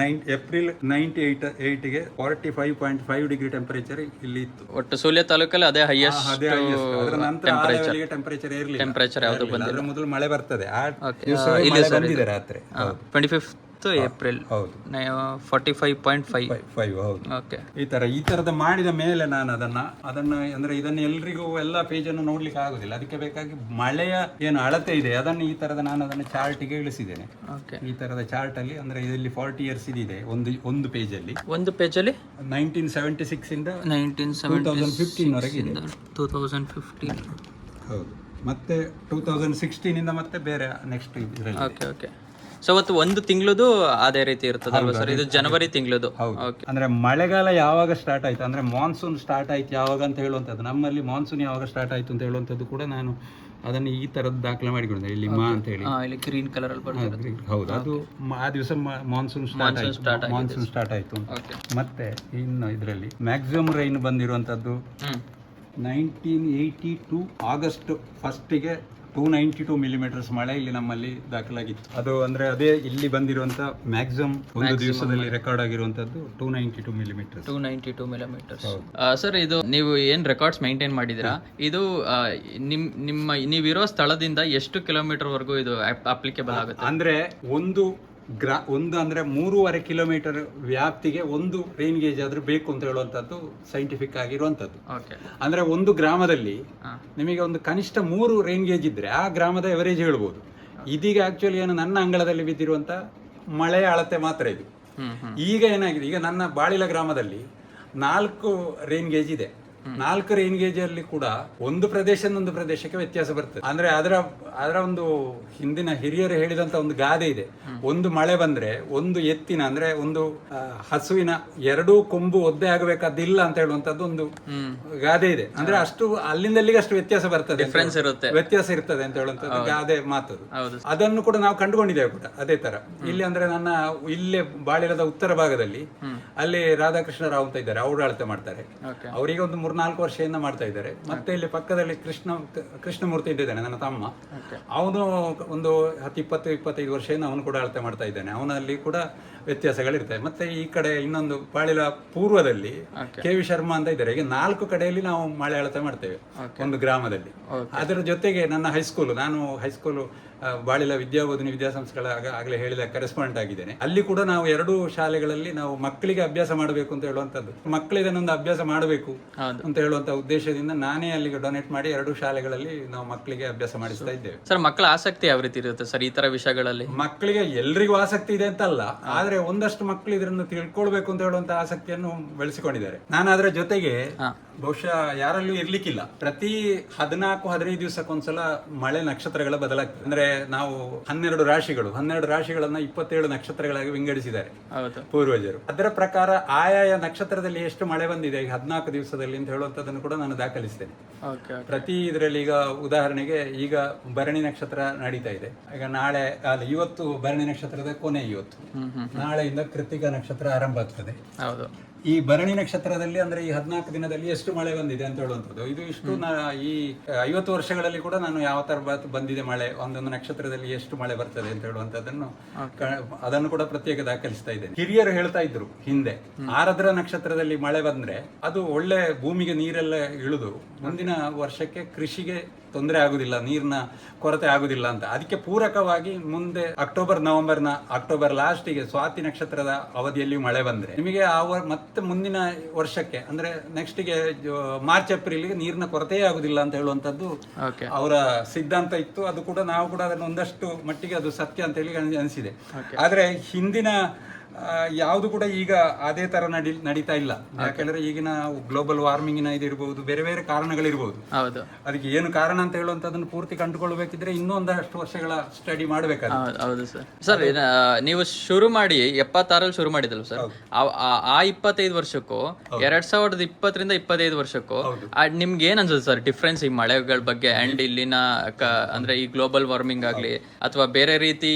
ಏಪ್ರಿಲ್ 98ಗೆ 45.5 ಡಿಗ್ರಿ ಟೆಂಪರೇಚರ್ ಇಲ್ಲಿ ಇತ್ತು. ಒಟ್ಟು ಸುಳ್ಯ ತಾಲೂಕಲ್ಲಿ ಅದೇ ಹೈಯೆಸ್ಟ್. ಅದರ ನಂತರ ಆ ಲೆವೆಲ್ಗೆ ಟೆಂಪರೇಚರ್ ಇರಲಿಲ್ಲ. ಅದರ ಮೊದಲು ಮಳೆ ಬರ್ತದೆ. ಆ ದಿವಸ ಮಳೆ ಬಂದಿದೆ ರಾತ್ರಿ 25th ಏಪ್ರಿಲ್. ಹೌದು. 45.5. ಹೌದು. ಓಕೆ. ಈ ತರದ ಮಾಡಿದ ಮೇಲೆ ನಾನು ಅದನ್ನ ಅಂದ್ರೆ ಇದನ್ನು ಎಲ್ರಿಗೂ ಎಲ್ಲ ಪೇಜನ್ನು ನೋಡ್ಲಿಕ್ಕೆ ಆಗುದಿಲ್ಲ. ಅದಕ್ಕೆ ಬೇಕಾಗಿ ಮಳೆಯ ಏನು ಅಳತೆ ಇದೆ ಅದನ್ನು ಈ ತರದ ನಾನು ಅದನ್ನು ಚಾರ್ಟ್ಗೆ ಇಳಿಸಿದ್ದೇನೆ. ಈ ತರದ ಚಾರ್ಟ್ ಅಲ್ಲಿ ಅಂದ್ರೆ ಇದರಲ್ಲಿ 40 ಇಯರ್ಸ್ ಇದೆ ಒಂದು ಪೇಜ್ ಅಲ್ಲಿ. 1976 ಇಂದ 2015 ವರೆಗೆ ಇದೆ. 2015. ಹೌದು. ಮತ್ತೆ 2016 ಇಂದ ಮತ್ತೆ ಬೇರೆ ನೆಕ್ಸ್ಟ್ ಇದರಲ್ಲಿ. ಓಕೆ. ಸೊ ಅವತ್ತು ಒಂದು ತಿಂಗಳದು ಅದೇ ರೀತಿ ಇರ್ತದಲ್ವಾ ಸರ್? ಇದು ಜನವರಿ ತಿಂಗಳದು. ಅಂದ್ರೆ ಮಳೆಗಾಲ ಯಾವಾಗ ಸ್ಟಾರ್ಟ್ ಆಯ್ತು ಅಂದ್ರೆ ಮಾನ್ಸೂನ್ ಸ್ಟಾರ್ಟ್ ಆಯ್ತು ಯಾವಾಗ ಅಂತ ಹೇಳುವಂಥದ್ದು. ನಮ್ಮಲ್ಲಿ ಮಾನ್ಸೂನ್ ಯಾವಾಗ ಸ್ಟಾರ್ಟ್ ಆಯ್ತು ಅಂತ ಹೇಳುವಂಥದ್ದು ಕೂಡ ನಾನು ಅದನ್ನು ಈ ತರದ್ದು ದಾಖಲೆ ಮಾಡಿಕೊಂಡಿದ್ದೆ. ಇಲ್ಲಿ ಮಾ ಅಂತ ಹೇಳಿ ಇಲ್ಲಿ ಗ್ರೀನ್ ಕಲರ್ ಅಲ್ಲಿ ಬರ್ತದೆ. ಹೌದು. ಅದು ಆ ದಿವಸ ಮಾನ್ಸೂನ್ ಸ್ಟಾರ್ಟ್ ಆಯ್ತು. ಮತ್ತೆ ಇನ್ನು ಇದರಲ್ಲಿ ಮ್ಯಾಕ್ಸಿಮಮ್ ರೈನ್ ಬಂದಿರುವಂತದ್ದು 1982 ಆಗಸ್ಟ್ 1ಗೆ 292 ಮಿಲಿಮೀಟರ್ಸ್ ಮಳೆ ಇಲ್ಲಿ ನಮ್ಮಲ್ಲಿ ದಾಖಲಾಗಿತ್ತು. ಅದು ಅಂದ್ರೆ ಅದೇ ಇಲ್ಲಿ ಬಂದಿರುವಂತ ಮ್ಯಾಕ್ಸಿಮಮ್ ಒಂದು ದಿವಸದಲ್ಲಿ ರೆಕಾರ್ಡ್ ಆಗಿರುವಂತದ್ದು 292 ಮಿಲಿಮೀಟರ್ಸ್. ಸರ್, ಇದು ನೀವು ಏನ್ ರೆಕಾರ್ಡ್ಸ್ ಮೇಂಟೈನ್ ಮಾಡಿದಿರಾ, ಇದು ನೀವಿರೋ ಸ್ಥಳದಿಂದ ಎಷ್ಟು ಕಿಲೋಮೀಟರ್ ವರೆಗೂ ಇದು ಅಪ್ಲಿಕೇಬಲ್ ಆಗುತ್ತೆ? ಅಂದ್ರೆ ಒಂದು ಒಂದು ಅಂದರೆ 3.5 ಕಿಲೋಮೀಟರ್ ವ್ಯಾಪ್ತಿಗೆ ಒಂದು ರೈನ್ ಗೇಜ್ ಆದರೂ ಬೇಕು ಅಂತ ಹೇಳುವಂಥದ್ದು ಸೈಂಟಿಫಿಕ್ ಆಗಿರುವಂಥದ್ದು. ಓಕೆ. ಅಂದರೆ ಒಂದು ಗ್ರಾಮದಲ್ಲಿ ನಿಮಗೆ ಒಂದು ಕನಿಷ್ಠ 3 ರೈನ್ ಗೇಜ್ ಇದ್ದರೆ ಆ ಗ್ರಾಮದ ಎವರೇಜ್ ಹೇಳ್ಬೋದು. ಇದೀಗ ಆ್ಯಕ್ಚುಲಿ ಏನು ನನ್ನ ಅಂಗಳದಲ್ಲಿ ಬಿದ್ದಿರುವಂಥ ಮಳೆಯ ಅಳತೆ ಮಾತ್ರ ಇದು. ಈಗ ಏನಾಗಿದೆ, ಈಗ ನನ್ನ ಬಾಳಿಲ ಗ್ರಾಮದಲ್ಲಿ 4 ರೈನ್ ಗೇಜ್ ಇದೆ. 4 ರೈನ್ ಗೇಜ್ ಅಲ್ಲಿ ಕೂಡ ಒಂದು ಪ್ರದೇಶಕ್ಕೆ ವ್ಯತ್ಯಾಸ ಬರ್ತದೆ. ಅಂದ್ರೆ ಅದರ ಒಂದು ಹಿಂದಿನ ಹಿರಿಯರು ಹೇಳಿದಂತ ಒಂದು ಗಾದೆ ಇದೆ. ಒಂದು ಮಳೆ ಬಂದ್ರೆ ಒಂದು ಎತ್ತಿನ ಅಂದ್ರೆ ಒಂದು ಹಸುವಿನ 2 ಕೊಂಬು ಒದ್ದೆ ಆಗಬೇಕಾದಿಲ್ಲ ಅಂತ ಹೇಳುವಂತದ್ದು ಒಂದು ಗಾದೆ ಇದೆ. ಅಂದ್ರೆ ಅಷ್ಟು ಅಲ್ಲಿಂದಲ್ಲಿಗೆ ಅಷ್ಟು ವ್ಯತ್ಯಾಸ ಬರ್ತದೆ, ವ್ಯತ್ಯಾಸ ಇರ್ತದೆ ಅಂತ ಹೇಳುವಂತದ್ದು ಗಾದೆ ಮಾತದು. ಅದನ್ನು ಕೂಡ ನಾವು ಕಂಡುಕೊಂಡಿದ್ದೇವೆ ಕೂಡ ಅದೇ ತರ. ಇಲ್ಲಿ ಅಂದ್ರೆ ನನ್ನ ಇಲ್ಲೇ ಬಾಳಿಲದ ಉತ್ತರ ಭಾಗದಲ್ಲಿ ಅಲ್ಲಿ ರಾಧಾಕೃಷ್ಣ ರಾವ್ ಅಂತ ಇದ್ದಾರೆ, ಅವರು ಅಳತೆ ಮಾಡ್ತಾರೆ. ಅವರಿಗೆ ಒಂದು 3-4 ವರ್ಷದಿಂದ ಮಾಡ್ತಾ ಇದ್ದಾರೆ. ಮತ್ತೆ ಇಲ್ಲಿ ಪಕ್ಕದಲ್ಲಿ ಕೃಷ್ಣಮೂರ್ತಿ ಇದ್ದಾನೆ, ನನ್ನ ತಮ್ಮ. ಅವನು ಒಂದು 10-20-25 ವರ್ಷದಿಂದ ಅವನು ಕೂಡ ಅಳತೆ ಮಾಡ್ತಾ ಇದ್ದಾನೆ. ಅವನಲ್ಲಿ ಕೂಡ ವ್ಯತ್ಯಾಸಗಳಿರ್ತವೆ. ಮತ್ತೆ ಈ ಕಡೆ ಇನ್ನೊಂದು ಬಾಳಿಲ ಪೂರ್ವದಲ್ಲಿ ಕೆ ವಿ ಶರ್ಮಾ ಅಂತ ಇದ್ದಾರೆ. ಈಗ 4 ಕಡೆಯಲ್ಲಿ ನಾವು ಮಳೆ ಅಳತೆ ಮಾಡ್ತೇವೆ ಒಂದು ಗ್ರಾಮದಲ್ಲಿ. ಅದರ ಜೊತೆಗೆ ನನ್ನ ನಾನು ಹೈಸ್ಕೂಲು ಬಾಳಿಲ ವಿದ್ಯಾಬೋಧಿನಿ ವಿದ್ಯಾಸಂಸ್ಥೆಗಳ ಆಗಲೇ ಹೇಳಿದ ಕರೆಸ್ಪಾಂಡೆಂಟ್ ಆಗಿದ್ದೇನೆ. ಅಲ್ಲಿ ಕೂಡ ನಾವು 2 ಶಾಲೆಗಳಲ್ಲಿ ನಾವು ಮಕ್ಕಳಿಗೆ ಅಭ್ಯಾಸ ಮಾಡಬೇಕು ಅಂತ ಹೇಳುವಂಥದ್ದು, ಮಕ್ಕಳಿದನ್ನೊಂದು ಅಭ್ಯಾಸ ಮಾಡಬೇಕು ಅಂತ ಹೇಳುವಂತ ಉದ್ದೇಶದಿಂದ ನಾನೇ ಅಲ್ಲಿಗೆ ಡೊನೇಟ್ ಮಾಡಿ 2 ಶಾಲೆಗಳಲ್ಲಿ ನಾವು ಮಕ್ಕಳಿಗೆ ಅಭ್ಯಾಸ ಮಾಡಿಸ್ತಾ ಇದ್ದೇವೆ. ಸರ್, ಮಕ್ಕಳ ಆಸಕ್ತಿ ಯಾವ ರೀತಿ ಇರುತ್ತೆ ಸರ್ ಈ ತರ ವಿಷಯಗಳಲ್ಲಿ? ಮಕ್ಕಳಿಗೆ ಎಲ್ರಿಗೂ ಆಸಕ್ತಿ ಇದೆ ಅಂತಲ್ಲ, ಆದ್ರೆ ಒಂದಷ್ಟು ಮಕ್ಕಳು ಇದನ್ನು ತಿಳ್ಕೊಳ್ಬೇಕು ಅಂತ ಹೇಳುವಂತ ಆಸಕ್ತಿಯನ್ನು ಬೆಳೆಸಿಕೊಂಡಿದ್ದಾರೆ. ನಾನು ಅದರ ಜೊತೆಗೆ ಬಹುಶಃ ಯಾರಲ್ಲೂ ಇರ್ಲಿಕ್ಕಿಲ್ಲ, ಪ್ರತಿ 14-15 ದಿವಸಕ್ಕೊಂದ್ಸಲ ಮಳೆ ನಕ್ಷತ್ರಗಳ ಬದಲಾಗ್ತದೆ. ಅಂದ್ರೆ ನಾವು 12 ರಾಶಿಗಳನ್ನ 27 ನಕ್ಷತ್ರಗಳಾಗಿ ವಿಂಗಡಿಸಿದ್ದಾರೆ ಪೂರ್ವಜರು. ಅದರ ಪ್ರಕಾರ ಆಯಾಯ ನಕ್ಷತ್ರದಲ್ಲಿ ಎಷ್ಟು ಮಳೆ ಬಂದಿದೆ ಈ 14 ದಿವಸದಲ್ಲಿ ಅಂತ ಹೇಳುವಂತದನ್ನು ಕೂಡ ನಾನು ದಾಖಲಿಸ್ತೇನೆ. ಪ್ರತಿ ಇದರಲ್ಲಿ ಈಗ ಉದಾಹರಣೆಗೆ ಈಗ ಭರಣಿ ನಕ್ಷತ್ರ ನಡೀತಾ ಇದೆ. ಈಗ ನಾಳೆ ಇವತ್ತು ಭರಣಿ ನಕ್ಷತ್ರದ ಕೊನೆ, ಇವತ್ತು ನಾಳೆಯಿಂದ ಕೃತಿಕಾ ನಕ್ಷತ್ರ ಆರಂಭ ಆಗ್ತದೆ. ಈ ಭರಣಿ ನಕ್ಷತ್ರದಲ್ಲಿ ಅಂದ್ರೆ ಈ 14 ದಿನದಲ್ಲಿ ಎಷ್ಟು ಮಳೆ ಬಂದಿದೆ ಅಂತ ಹೇಳುವಂಥದ್ದು, ಇದು ಇಷ್ಟು ಈ 50 ವರ್ಷಗಳಲ್ಲಿ ಕೂಡ ನಾನು ಯಾವ ತರ ಬಂದಿದೆ ಮಳೆ, ಒಂದೊಂದು ನಕ್ಷತ್ರದಲ್ಲಿ ಎಷ್ಟು ಮಳೆ ಬರ್ತದೆ ಅಂತ ಹೇಳುವಂತದ್ದನ್ನು ಅದನ್ನು ಕೂಡ ಪ್ರತ್ಯೇಕ ದಾಖಲಿಸ್ತಾ ಇದ್ದೇನೆ. ಹಿರಿಯರು ಹೇಳ್ತಾ ಇದ್ರು ಹಿಂದೆ, ಆರದ್ರ ನಕ್ಷತ್ರದಲ್ಲಿ ಮಳೆ ಬಂದ್ರೆ ಅದು ಒಳ್ಳೆ ಭೂಮಿಗೆ ನೀರೆಲ್ಲ ಇಳಿದು ಮುಂದಿನ ವರ್ಷಕ್ಕೆ ಕೃಷಿಗೆ ತೊಂದರೆ ಆಗುದಿಲ್ಲ, ನೀರಿನ ಕೊರತೆ ಆಗುದಿಲ್ಲ ಅಂತ. ಅದಕ್ಕೆ ಪೂರಕವಾಗಿ ಮುಂದೆ ಅಕ್ಟೋಬರ್ ಲಾಸ್ಟಿಗೆ ಸ್ವಾತಿ ನಕ್ಷತ್ರದ ಅವಧಿಯಲ್ಲಿ ಮಳೆ ಬಂದ್ರೆ ನಿಮಗೆ ಮತ್ತೆ ಮುಂದಿನ ವರ್ಷಕ್ಕೆ ಅಂದ್ರೆ ನೆಕ್ಸ್ಟ್ಗೆ ಮಾರ್ಚ್ ಏಪ್ರಿಲ್ಗೆ ನೀರಿನ ಕೊರತೆಯೇ ಆಗುದಿಲ್ಲ ಅಂತ ಹೇಳುವಂತದ್ದು ಅವರ ಸಿದ್ಧಾಂತ ಇತ್ತು. ಅದು ಕೂಡ ನಾವು ಕೂಡ ಅದನ್ನು ಒಂದಷ್ಟು ಮಟ್ಟಿಗೆ ಅದು ಸತ್ಯ ಅಂತ ಹೇಳಿ ಅನಿಸಿದೆ. ಆದ್ರೆ ಹಿಂದಿನ ಯಾವುದು ಕೂಡ ಈಗ ಅದೇ ತರ ನಡೀತಾ ಇಲ್ಲ. ಯಾಕೆಂದ್ರೆ ಈಗಿನ ಗ್ಲೋಬಲ್ ವಾರ್ಮಿಂಗಿನ ಇದಿರಬಹುದು, ಬೇರೆ ಬೇರೆ ಕಾರಣಗಳಿರ್ಬಹುದು. ಅದಕ್ಕೆ ಏನು ಕಾರಣ ಅಂತ ಹೇಳುವಂತದನ್ನು ಪೂರ್ತಿ ಕಂಡುಕೊಳ್ಬೇಕಿದ್ರೆ ಇನ್ನೂ ಒಂದಷ್ಟು ವರ್ಷಗಳ ಸ್ಟಡಿ ಮಾಡಬೇಕಾಗುತ್ತೆ. ಹೌದು ಸರ್. ಸರ್, ನೀವು ಶುರು ಮಾಡಿ 76 ಶುರು ಮಾಡಿದಲ್ಲ ಸರ್, ಆ 25 ವರ್ಷಕ್ಕೂ 2020ರಿಂದ 25 ವರ್ಷಕ್ಕೂ ನಿಮ್ಗೆ ಏನ್ ಅನ್ಸುತ್ತೆ ಸರ್ ಡಿಫ್ರೆನ್ಸ್ ಈ ಮಳೆಗಳ ಬಗ್ಗೆ ಅಂಡ್ ಇಲ್ಲಿನ ಅಂದ್ರೆ ಈ ಗ್ಲೋಬಲ್ ವಾರ್ಮಿಂಗ್ ಆಗ್ಲಿ ಅಥವಾ ಬೇರೆ ರೀತಿ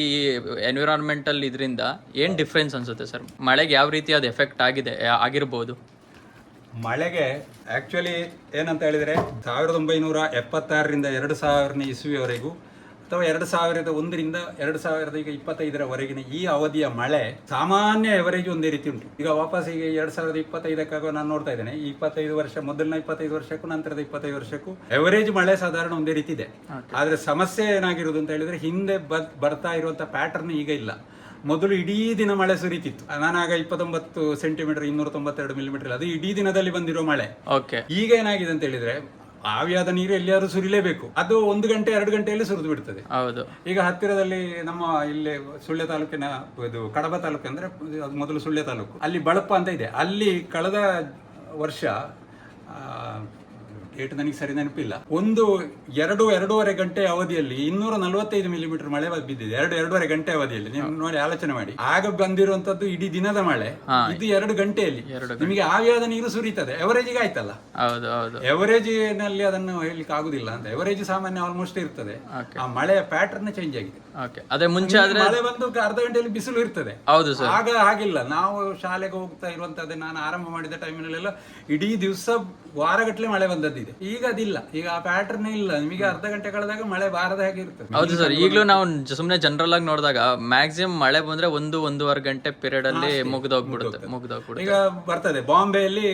ಎನ್ವಿರಾನ್ಮೆಂಟಲ್ ಇದರಿಂದ ಏನ್ ಡಿಫ್ರೆನ್ಸ್ ಅನ್ಸುತ್ತೆ ಸರ್? ಮಳೆಗೆ ಯಾವ ರೀತಿ ಅದು ಎಫೆಕ್ಟ್ ಆಗಿರ್ಬೋದು? ಮಳೆಗೆ ಆಕ್ಚುಲಿ ಏನಂತ ಹೇಳಿದ್ರೆ 1976ರಿಂದ 2000ನೇ ಇಸ್ವಿಯವರೆಗೂ ಅಥವಾ 2001ರಿಂದ 2025ರವರೆಗಿನ ಈ ಅವಧಿಯ ಮಳೆ ಸಾಮಾನ್ಯ ಎವರೇಜ್ ಒಂದೇ ರೀತಿ ಉಂಟು. ಈಗ ವಾಪಸ್ ಈಗ 2025 ನಾನು ನೋಡ್ತಾ ಇದ್ದೇನೆ, ಈ 25 ವರ್ಷ ಮೊದಲಿನ 25 ವರ್ಷಕ್ಕೂ ನಂತರದ 25 ವರ್ಷಕ್ಕೂ ಎವರೇಜ್ ಮಳೆ ಸಾಧಾರಣ ಒಂದೇ ರೀತಿ ಇದೆ. ಆದ್ರೆ ಸಮಸ್ಯೆ ಏನಾಗಿರುವುದು ಅಂತ ಹೇಳಿದ್ರೆ ಹಿಂದೆ ಬರ್ತಾ ಇರುವಂತ ಪ್ಯಾಟರ್ನ್ ಈಗ ಇಲ್ಲ. ಮೊದಲು ಇಡೀ ದಿನ ಮಳೆ ಸುರಿತಿತ್ತು. ನಾನಾಗ 29 ಸೆಂಟಿಮೀಟರ್ 292 ಮಿಲಿಮೀಟರ್, ಅದು ಇಡೀ ದಿನದಲ್ಲಿ ಬಂದಿರೋ ಮಳೆ. ಈಗ ಏನಾಗಿದೆ ಅಂತ ಹೇಳಿದ್ರೆ ಆವಿಯಾದ ನೀರು ಎಲ್ಲಿಯಾದ್ರೂ ಸುರಿಲೇಬೇಕು, ಅದು 1 ಗಂಟೆ 2 ಗಂಟೆಯಲ್ಲಿ ಸುರಿದು ಬಿಡ್ತದೆ. ಈಗ ಹತ್ತಿರದಲ್ಲಿ ನಮ್ಮ ಇಲ್ಲಿ ಸುಳ್ಯ ತಾಲೂಕಿನ ಇದು ಕಡಬ ತಾಲೂಕು ಅಂದ್ರೆ ಅದು ಮೊದಲು ಸುಳ್ಯ ತಾಲೂಕು, ಅಲ್ಲಿ ಬಳಪ ಅಂತ ಇದೆ. ಅಲ್ಲಿ ಕಳೆದ ವರ್ಷ ಡೇಟ್ ನನಗೆ ಸರಿ ನೆನಪಿಲ್ಲ, 2-2.5 ಗಂಟೆ ಅವಧಿಯಲ್ಲಿ 245 ಮಿಲಿಮೀಟರ್ ಮಳೆ ಬಿದ್ದಿದೆ. 2-2.5 ಗಂಟೆ ಅವಧಿಯಲ್ಲಿ ನೀವು ನೋಡಿ ಆಲೋಚನೆ ಮಾಡಿ. ಆಗ ಬಂದಿರುವಂತದ್ದು ಇಡೀ ದಿನದ ಮಳೆ, ಇದು 2 ಗಂಟೆಯಲ್ಲಿ ನಿಮಗೆ ಆವಿಯಾದ ನೀರು ಸುರಿತದೆ. ಎವರೇಜಿಗೆ ಆಯ್ತಲ್ಲ, ಎವರೇಜ್ ನಲ್ಲಿ ಅದನ್ನು ಹೇಳಲಿಕ್ಕೆ ಆಗುದಿಲ್ಲ ಅಂತ. ಎವರೇಜ್ ಸಾಮಾನ್ಯ ಆಲ್ಮೋಸ್ಟ್ ಇರ್ತದೆ, ಆ ಮಳೆಯ ಪ್ಯಾಟರ್ನ್ ಚೇಂಜ್ ಆಗಿದೆ. ಅದೇ ಮುಂಚೆ ಆದ್ರೆ ಮಳೆ ಬಂದು ಅರ್ಧ ಗಂಟೆಯಲ್ಲಿ ಬಿಸಿಲು ಇರ್ತದೆ. ಆಗ ಹಾಗಿಲ್ಲ. ನಾವು ಶಾಲೆಗೆ ಹೋಗ್ತಾ ಇರುವಂತದ್ದೇ, ನಾನು ಆರಂಭ ಮಾಡಿದ ಟೈಮಿನಲ್ಲೆಲ್ಲ ಇಡೀ ದಿವಸ ವಾರಗಟ್ಟಲೆ ಮಳೆ ಬಂದದ್ದಿದೆ. ಈಗ ಅದಿಲ್ಲ, ಈಗ ಆ ಪ್ಯಾಟರ್ನ್ ಇಲ್ಲ. ನಿಮಗೆ ಅರ್ಧ ಗಂಟೆ ಕಳೆದಾಗ ಮಳೆ ಬಾರದ ಹಾಗೆ ಇರ್ತದೆ. ಹೌದು ಸರ್, ಈಗಲೂ ನಾವು ಸುಮ್ಮನೆ ಜನರಲ್ ಆಗಿ ನೋಡಿದಾಗ ಮ್ಯಾಕ್ಸಿಮಮ್ ಮಳೆ ಬಂದ್ರೆ 1-1.5 ಗಂಟೆ ಪೀರಿಯಡ್ ಅಲ್ಲಿ ಮುಗಿದೋಗ್ಬಿಡುತ್ತೆ. ಈಗ ಬರ್ತದೆ ಬಾಂಬೆಯಲ್ಲಿ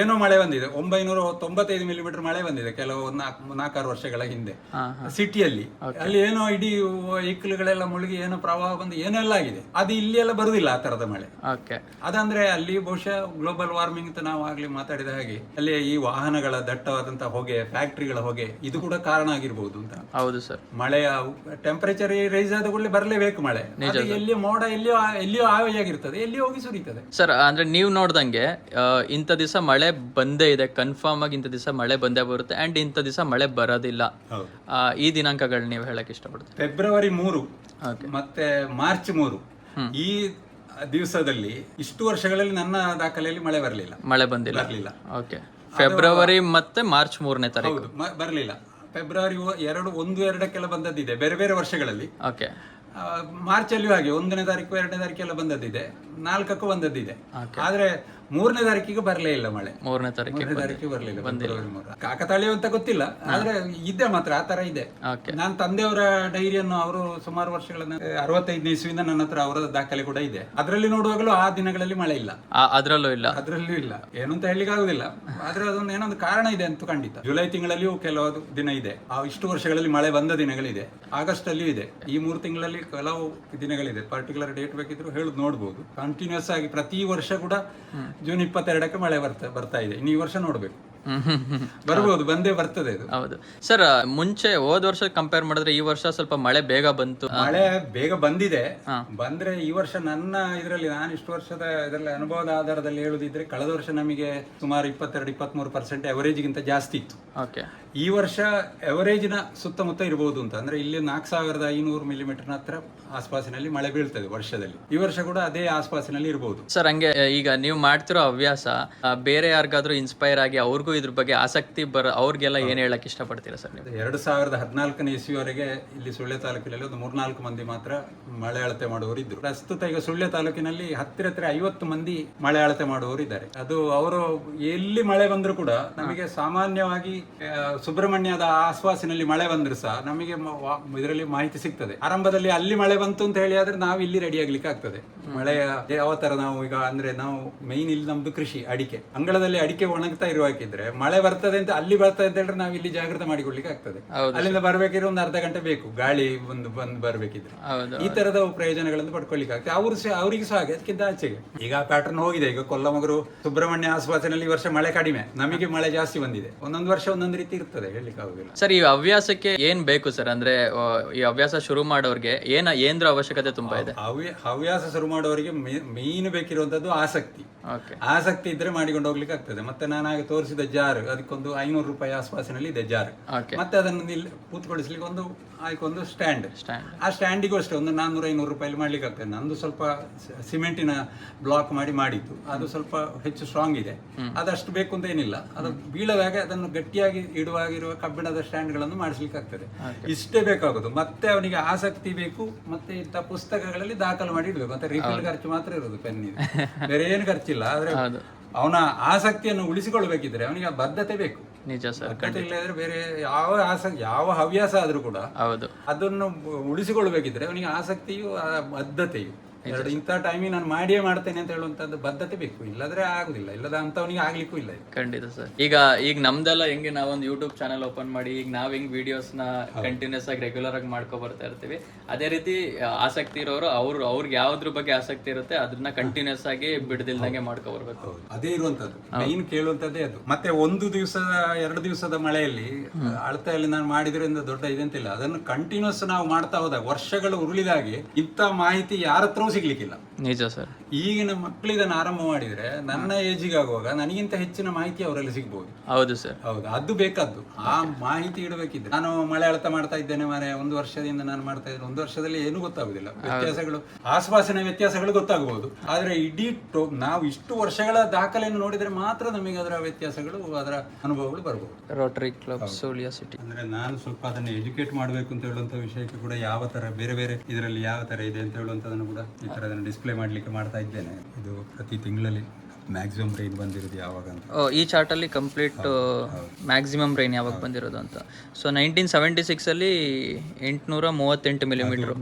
ಏನೋ ಮಳೆ ಬಂದಿದೆ, 995 ಮಿಲಿಮೀಟರ್ ಮಳೆ ಬಂದಿದೆ ಕೆಲವು 4-6 ವರ್ಷಗಳ ಹಿಂದೆ ಸಿಟಿಯಲ್ಲಿ. ಅಲ್ಲಿ ಏನೋ ಇಡೀ ವೆಹಿಕಲ್ಗಳೆಲ್ಲ ಮುಳುಗಿ ಏನೋ ಪ್ರವಾಹ ಬಂದು ಏನೋ ಎಲ್ಲ ಆಗಿದೆ. ಅದು ಇಲ್ಲಿ ಎಲ್ಲ ಬರುದಿಲ್ಲ ಆ ತರದ ಮಳೆ. ಅದಂದ್ರೆ ಅಲ್ಲಿ ಬಹುಶಃ ಗ್ಲೋಬಲ್ ವಾರ್ಮಿಂಗ್ ಅಂತ ನಾವು ಆಗ್ಲಿ ಮಾತಾಡಿದ ಹಾಗೆ ಅಲ್ಲಿ ಈ ವಾಹನಗಳ ದಟ್ಟವಾದಂತಹ ಹೊಗೆ, ಫ್ಯಾಕ್ಟರಿಗಳ ಹೊಗೆ, ಇದು ಕೂಡ ಕಾರಣ ಆಗಿರ್ಬೋದು ಅಂತ. ಹೌದು ಸರ್. ಮಳೆಯ ಟೆಂಪರೇಚರ್ ರೈಸ್ ಆದ ಕೂಡಲೇ ಬರಲೇಬೇಕು ಮಳೆ. ಎಲ್ಲಿಯೋ ಮೋಡ ಎಲ್ಲಿಯೋ ಆವಿಯಾಗಿರ್ತದೆ, ಎಲ್ಲಿಯೋ ಹೋಗಿ ಸುರಿತದೆ. ಸರ್ ಅಂದ್ರೆ ನೀವು ನೋಡ್ದಂಗೆ ಇಂಥ ದಿವಸ ಮಳೆ ಬಂದೇ ಇದೆ, ಕನ್ಫರ್ಮ್ ಆಗಿ ಇಂಥ ದಿವಸ ಮಳೆ ಬಂದೇ ಬರುತ್ತೆ ಅಂಡ್ ಇಂಥ ದಿವಸ ಮಳೆ ಬರೋದಿಲ್ಲ. ಈ ದಿನಾಂಕಗಳು ನೀವು ಹೇಳಕ್ ಇಷ್ಟಪಡ್ತೀವಿ? ಫೆಬ್ರವರಿ 3 ಮತ್ತೆ ಮಾರ್ಚ್ 3 ಈ ದಿವಸದಲ್ಲಿ ಇಷ್ಟು ವರ್ಷಗಳಲ್ಲಿ ನನ್ನ ದಾಖಲೆಯಲ್ಲಿ ಮಳೆ ಮಳೆ ಬಂದಿಲ್ಲ. ಓಕೆ. ಫೆಬ್ರವರಿ ಮತ್ತೆ ಮಾರ್ಚ್ 3ನೇ ತಾರೀಕು ಬರಲಿಲ್ಲ. ಫೆಬ್ರವರಿ 1-2 ಬಂದದ್ದಿದೆ ಬೇರೆ ಬೇರೆ ವರ್ಷಗಳಲ್ಲಿ. ಓಕೆ. ಮಾರ್ಚ್ ಅಲ್ಲಿಯೂ ಹಾಗೆ 1ನೇ ತಾರೀಕು 2ನೇ ತಾರೀಕೆಲ್ಲ ಬಂದದ್ದಿದೆ, 4ಕ್ಕೂ ಬಂದದ್ದಿದೆ. ಆದ್ರೆ 3ನೇ ತಾರೀಕಿಗೆ ಬರಲೇ ಇಲ್ಲ ಮಳೆ. 3ನೇ ತಾರೀಕಿಗೆ ಬರಲಿಲ್ಲ. ಕಾಕತಾಳೀಯ ಅಂತ ಗೊತ್ತಿಲ್ಲ, ಆದ್ರೆ ಇದೆ ಮಾತ್ರ ಆ ತರ ಇದೆ. ನಾನು ತಂದೆಯವರ ಡೈರಿಯನ್ನು ಅವರು ಸುಮಾರು ವರ್ಷಗಳನ್ನ 65ನೇ ಇಸ್ವಿಯಿಂದ ನನ್ನ ಹತ್ರ ಅವರ ದಾಖಲೆ ಕೂಡ ಇದೆ. ಅದರಲ್ಲಿ ನೋಡುವಾಗಲೂ ಆ ದಿನಗಳಲ್ಲಿ ಮಳೆ ಇಲ್ಲ, ಅದ್ರಲ್ಲೂ ಇಲ್ಲ. ಏನು ಅಂತ ಹೇಳಲಿಕ್ಕೆ ಆಗುದಿಲ್ಲ. ಆದ್ರೆ ಅದೊಂದು ಏನೊಂದು ಕಾರಣ ಇದೆ ಅಂತ ಖಂಡಿತ. ಜುಲೈ ತಿಂಗಳಲ್ಲಿಯೂ ಕೆಲವು ದಿನ ಇದೆ, ಆ ಇಷ್ಟು ವರ್ಷಗಳಲ್ಲಿ ಮಳೆ ಬಂದ ದಿನಗಳಿದೆ. ಆಗಸ್ಟ್ ಅಲ್ಲಿಯೂ ಇದೆ. ಈ 3 ತಿಂಗಳಲ್ಲಿ ಕೆಲವು ದಿನಗಳಿದೆ. ಪರ್ಟಿಕ್ಯುಲರ್ ಡೇಟ್ ಬೇಕಿದ್ರು ಹೇಳುದು ನೋಡ್ಬೋದು. ಕಂಟಿನ್ಯೂಸ್ ಆಗಿ ಪ್ರತಿ ವರ್ಷ ಕೂಡ ಜೂನ್ 22ಕ್ಕೆ ಮಳೆ ಬರ್ತಾ ಇದೆ. ಇನ್ನು ಈ ವರ್ಷ ನೋಡ್ಬೇಕು, ಬರ್ಬೋದು, ಬಂದೇ ಬರ್ತದೆ ಇದು. ಹೌದು ಸರ್. ಮುಂಚೆ ಹೋದ ವರ್ಷ ಕಂಪೇರ್ ಮಾಡಿದ್ರೆ ಈ ವರ್ಷ ಸ್ವಲ್ಪ ಮಳೆ ಬೇಗ ಬಂತು. ಮಳೆ ಬೇಗ ಬಂದಿದೆ. ಬಂದ್ರೆ ಈ ವರ್ಷ ನನ್ನ ಇದರಲ್ಲಿ ನಾನು ಇಷ್ಟು ವರ್ಷದ ಇದರಲ್ಲಿ ಅನುಭವದ ಆಧಾರದಲ್ಲಿ ಹೇಳುದಿದ್ರೆ ಕಳೆದ ವರ್ಷ ನಮಗೆ ಸುಮಾರು 22-23% ಅವರೇಜ್ ಗಿಂತ ಜಾಸ್ತಿ ಇತ್ತು. ಈ ವರ್ಷ ಅವರೇಜಿನ ಸುತ್ತಮುತ್ತ ಇರಬಹುದು ಅಂತ. ಅಂದ್ರೆ ಇಲ್ಲಿ 4500 ಮಿಲಿಮೀಟರ್ ಹತ್ರ ಆಸ್ಪಾಸಿನಲ್ಲಿ ಮಳೆ ಬೀಳ್ತದೆ ವರ್ಷದಲ್ಲಿ. ಈ ವರ್ಷ ಕೂಡ ಅದೇ ಆಸ್ಪಾಸಿನಲ್ಲಿ ಇರಬಹುದು. ಸರ್ ಹಂಗೆ ಈಗ ನೀವು ಮಾಡ್ತಿರೋ ಹವ್ಯಾಸ ಬೇರೆ ಯಾರಿಗಾದ್ರೂ ಇನ್ಸ್ಪೈರ್ ಆಗಿ ಅವ್ರಿಗೂ ಇದ್ರ ಬಗ್ಗೆ ಆಸಕ್ತಿ ಅವ್ರಿಗೆಲ್ಲ ಏನ್ ಹೇಳಕ್ ಇಷ್ಟಪಡ್ತೀರಾ ಸರ್ ನೀವು? 2014ನೇ ಇಸ್ವಿವರೆಗೆ ಇಲ್ಲಿ ಸುಳ್ಯ ತಾಲೂಕಿನಲ್ಲಿ ಒಂದು 3-4 ಮಂದಿ ಮಾತ್ರ ಮಳೆ ಅಳತೆ ಮಾಡುವವರು ಇದ್ರು. ಪ್ರಸ್ತುತ ಈಗ ಸುಳ್ಯ ತಾಲೂಕಿನಲ್ಲಿ ಹತ್ತಿರ 50 ಮಂದಿ ಮಳೆ ಅಳತೆ ಮಾಡುವವರು ಇದ್ದಾರೆ. ಅದು ಅವರು ಎಲ್ಲಿ ಮಳೆ ಬಂದ್ರು ಕೂಡ ನಮಗೆ ಸಾಮಾನ್ಯವಾಗಿ ಸುಬ್ರಹ್ಮಣ್ಯದ ಆಸ್ಪಾಸಿನಲ್ಲಿ ಮಳೆ ಬಂದ್ರು ಸಹ ನಮಗೆ ಇದರಲ್ಲಿ ಮಾಹಿತಿ ಸಿಗ್ತದೆ. ಆರಂಭದಲ್ಲಿ ಅಲ್ಲಿ ಮಳೆ ಬಂತು ಅಂತ ಹೇಳಿ ಆದ್ರೆ ನಾವು ಇಲ್ಲಿ ರೆಡಿ ಆಗ್ಲಿಕ್ಕೆ ಆಗ್ತದೆ. ಮಳೆಯ ಯಾವ ತರ ನಾವು ಈಗ ಅಂದ್ರೆ ನಾವು ಮೈನ್ ಇಲ್ಲಿ ನಮ್ದು ಕೃಷಿ, ಅಡಿಕೆ, ಅಂಗಳದಲ್ಲಿ ಅಡಿಕೆ ಒಣಗ್ತಾ ಇರುವಾಗಿದ್ರೆ ಮಳೆ ಬರ್ತದೆ ಅಂತ ಅಲ್ಲಿ ಬರ್ತದೆ ಅಂತ ಹೇಳಿದ್ರೆ ನಾವು ಇಲ್ಲಿ ಜಾಗೃತಿ ಮಾಡಿಕೊಡ್ಲಿಕ್ಕೆ ಆಗ್ತದೆ. ಅಲ್ಲಿಂದ ಬರ್ಬೇಕಿದ್ರೆ ಒಂದು ಅರ್ಧ ಗಂಟೆ ಬೇಕು, ಗಾಳಿ ಬಂದು ಬರ್ಬೇಕಿದ್ರೆ. ಈ ತರದ ಪ್ರಯೋಜನಗಳನ್ನು ಪಡ್ಕೊಳ್ಳಿಕ್ಕೆ ಆಗ್ತದೆ. ಅವರಿಗೆ ಸಹ ಹಾಗೆ, ಅದಕ್ಕಿಂತ ಆಚೆಗೆ ಈಗ ಪ್ಯಾಟರ್ನ್ ಹೋಗಿದೆ. ಈಗ ಕೊಲ್ಲಮಗರು ಸುಬ್ರಹ್ಮಣ್ಯ ಆಸ್ಪಾಸಿನಲ್ಲಿ ಈ ವರ್ಷ ಮಳೆ ಕಡಿಮೆ, ನಮಗೆ ಮಳೆ ಜಾಸ್ತಿ ಬಂದಿದೆ. ಒಂದೊಂದು ವರ್ಷ ಒಂದೊಂದು ರೀತಿ ಇರ್ತದೆ, ಹೇಳಲಿಕ್ಕೆ ಆಗುದಿಲ್ಲ. ಸರ್ ಈ ಹವ್ಯಾಸಕ್ಕೆ ಏನ್ ಬೇಕು ಸರ್? ಅಂದ್ರೆ ಈ ಹವ್ಯಾಸ ಶುರು ಮಾಡೋರ್ಗೆ ಏನ್ರ ಅವಶ್ಯಕತೆ ತುಂಬಾ ಇದೆ? ಹವ್ಯಾಸ ಶುರು ಮಾಡೋರಿಗೆ ಮೇನ್ ಬೇಕಿರುವಂತದ್ದು ಆಸಕ್ತಿ. ಆಸಕ್ತಿ ಇದ್ರೆ ಮಾಡಿಕೊಂಡು ಹೋಗ್ಲಿಕ್ಕೆ ಆಗ್ತದೆ. ಮತ್ತೆ ನಾನು ಆಗ ತೋರಿಸಿದ ಜಾರ್, ಅದಕ್ಕೊಂದು 500 ರೂಪಾಯಿ ಆಸ್ಪಾಸಿನಲ್ಲಿ ಇದೆ ಜಾರ್. ಮತ್ತೆ ಅದನ್ನು ಕೂತ್ಕೊಳಿಸ್ಲಿಕ್ಕೆ ಒಂದು ಸ್ಟ್ಯಾಂಡ್. ಆ ಸ್ಟ್ಯಾಂಡಿಗೂ ಅಷ್ಟೇ ಒಂದು 400-500 ರೂಪಾಯಿ ಮಾಡ್ಲಿಕ್ಕೆ ಆಗ್ತದೆ. ನಂದು ಸ್ವಲ್ಪ ಸಿಮೆಂಟಿನ ಬ್ಲಾಕ್ ಮಾಡಿದ್ದು, ಅದು ಸ್ವಲ್ಪ ಹೆಚ್ಚು ಸ್ಟ್ರಾಂಗ್ ಇದೆ. ಅದಷ್ಟು ಬೇಕು ಅಂತ ಏನಿಲ್ಲ. ಅದು ಬೀಳದಾಗ ಅದನ್ನು ಗಟ್ಟಿಯಾಗಿ ಇಡುವಾಗಿರುವ ಕಬ್ಬಿಣದ ಸ್ಟ್ಯಾಂಡ್ ಗಳನ್ನು ಮಾಡಿಸ್ಲಿಕ್ಕೆ ಆಗ್ತದೆ. ಇಷ್ಟೇ ಬೇಕಾಗುದು. ಮತ್ತೆ ಅವನಿಗೆ ಆಸಕ್ತಿ ಬೇಕು, ಮತ್ತೆ ಇಂಥ ಪುಸ್ತಕಗಳಲ್ಲಿ ದಾಖಲು ಮಾಡಿ ಇಡ್ಬೇಕು. ಮತ್ತೆ ರಿಫಿಲ್ ಖರ್ಚು ಮಾತ್ರ ಇರೋದು ಪೆನ್ನಿಗೆ, ಬೇರೆ ಏನು ಖರ್ಚಿಲ್ಲ. ಆದ್ರೆ ಅವನ ಆಸಕ್ತಿಯನ್ನು ಉಳಿಸಿಕೊಳ್ಬೇಕಿದ್ರೆ ಅವನಿಗೆ ಆ ಬದ್ಧತೆ ಬೇಕು. ನಿಜ ಸರ್. ಬದ್ಧತೆ ಇಲ್ಲದ್ರೆ ಬೇರೆ ಯಾವ ಹವ್ಯಾಸ ಆದ್ರೂ ಕೂಡ ಅದನ್ನು ಉಳಿಸಿಕೊಳ್ಬೇಕಿದ್ರೆ ಅವನಿಗೆ ಆಸಕ್ತಿಯು ಬದ್ಧತೆಯು ಇಂಥ ಟೈಮಿಗೆ ನಾನು ಮಾಡಿಯೇ ಮಾಡ್ತೇನೆ ಅಂತ ಹೇಳುವಂತದ್ದು ಬದ್ಧತೆ ಬೇಕು. ಇಲ್ಲದ್ರೆ ಆಗುದಿಲ್ಲ, ಇಲ್ಲದ ಅಂತವನಿಗೆ ಆಗ್ಲಿಕ್ಕೂ ಇಲ್ಲ. ಖಂಡಿತ ಸರ್. ಈಗ ನಮ್ದೆಲ್ಲ ಹೆಂಗೆ ನಾವೊಂದು ಯೂಟ್ಯೂಬ್ ಚಾನಲ್ ಓಪನ್ ಮಾಡಿ ಈಗ ನಾವ್ ಹೆಂಗ್ ವಿಡಿಯೋಸ್ ನ ಕಂಟಿನ್ಯೂಸ್ ಆಗಿ ರೆಗ್ಯುಲರ್ ಆಗಿ ಮಾಡ್ಕೊ ಬರ್ತಾ ಇರ್ತೀವಿ, ಅದೇ ರೀತಿ ಆಸಕ್ತಿ ಇರೋರು ಅವ್ರಿಗೆ ಯಾವ್ದ್ರ ಬಗ್ಗೆ ಆಸಕ್ತಿ ಇರುತ್ತೆ ಅದನ್ನ ಕಂಟಿನ್ಯೂಸ್ ಆಗಿ ಬಿಡದಿಲ್ದಂಗೆ ಮಾಡ್ಕೊ ಬರ್ಬೇಕು. ಅದೇ ಇರುವಂತದ್ದು ಮೇನ್ ಕೇಳುವಂತದ್ದೇ ಅದು. ಮತ್ತೆ 1-2 ದಿವಸದ ಮಳೆಯಲ್ಲಿ ಅಳತೆಯಲ್ಲಿ ನಾನು ಮಾಡಿದ್ರಿಂದ ದೊಡ್ಡ ಇದಂತಿಲ್ಲ. ಅದನ್ನು ಕಂಟಿನ್ಯೂಸ್ ನಾವು ಮಾಡ್ತಾ ಹೋದಾಗ ವರ್ಷಗಳು ಉರುಳಿದಾಗೆ ಇಂಥ ಮಾಹಿತಿ ಯಾರ ಹತ್ರ ಸಿಗ್ಲಿಕ್ಕಿಲ್ಲ. ನಿಜ ಸರ್. ಈಗಿನ ಮಕ್ಕಳು ಇದನ್ನು ಆರಂಭ ಮಾಡಿದ್ರೆ ನನ್ನ ಏಜಿಗೆ ಆಗುವಾಗ ನನಗಿಂತ ಹೆಚ್ಚಿನ ಮಾಹಿತಿ ಅವರಲ್ಲಿ ಸಿಗ್ಬಹುದು. ಹೌದು ಸರ್. ಹೌದು, ಅದು ಬೇಕಾದ್ದು. ಆ ಮಾಹಿತಿ ಇಡಬೇಕಿದ್ರೆ ನಾನು ಮಳೆ ಅಳತೆ ಮಾಡ್ತಾ ಇದ್ದೇನೆ ಮಾರೆ 1 ವರ್ಷದಿಂದ ನಾನು ಮಾಡ್ತಾ ಇದ್ದೇನೆ. 1 ವರ್ಷದಲ್ಲಿ ಏನು ಗೊತ್ತಾಗುದಿಲ್ಲ. ವ್ಯತ್ಯಾಸಗಳು, ಆಸ್ಪಾಸಿನ ವ್ಯತ್ಯಾಸಗಳು ಗೊತ್ತಾಗಬಹುದು. ಆದ್ರೆ ಇಡೀ ನಾವು ಇಷ್ಟು ವರ್ಷಗಳ ದಾಖಲೆಯನ್ನು ನೋಡಿದ್ರೆ ಮಾತ್ರ ನಮಗೆ ಅದರ ವ್ಯತ್ಯಾಸಗಳು, ಅದರ ಅನುಭವಗಳು ಬರಬಹುದು. ರೋಟರಿ ಕ್ಲಬ್ ಸುಳ್ಯ ಸಿಟಿ ಅಂದ್ರೆ ನಾನು ಸ್ವಲ್ಪ ಅದನ್ನು ಎಜುಕೇಟ್ ಮಾಡಬೇಕು ಅಂತ ಹೇಳುವಂತ ವಿಷಯಕ್ಕೆ ಕೂಡ ಯಾವ ತರ ಬೇರೆ ಇದರಲ್ಲಿ ಯಾವ ತರ ಇದೆ ಅಂತ ಹೇಳುವಂತದನ್ನು ಕೂಡ ಈ ತರ ಡಿಸ್ಪ್ಲೇ ಮಾಡ್ಲಿಕ್ಕೆ ಮಾಡ್ತಾ ಇದ್ದೇನೆ. ಇದು ಪ್ರತಿ ತಿಂಗಳಲ್ಲಿ ಮ್ಯಾಕ್ಸಿಮಮ್ ರೈನ್ ಬಂದಿರೋದು ಯಾವಾಗ ಅಂತ. ಈ ಚಾರ್ಟಲ್ಲಿ ಕಂಪ್ಲೀಟ್ ಮ್ಯಾಕ್ಸಿಮಮ್ ರೈನ್ ಯಾವಾಗ ಬಂದಿರೋದು ಅಂತ. ಸೊ 1976 838 ಮಿಲಿಮೀಟರ್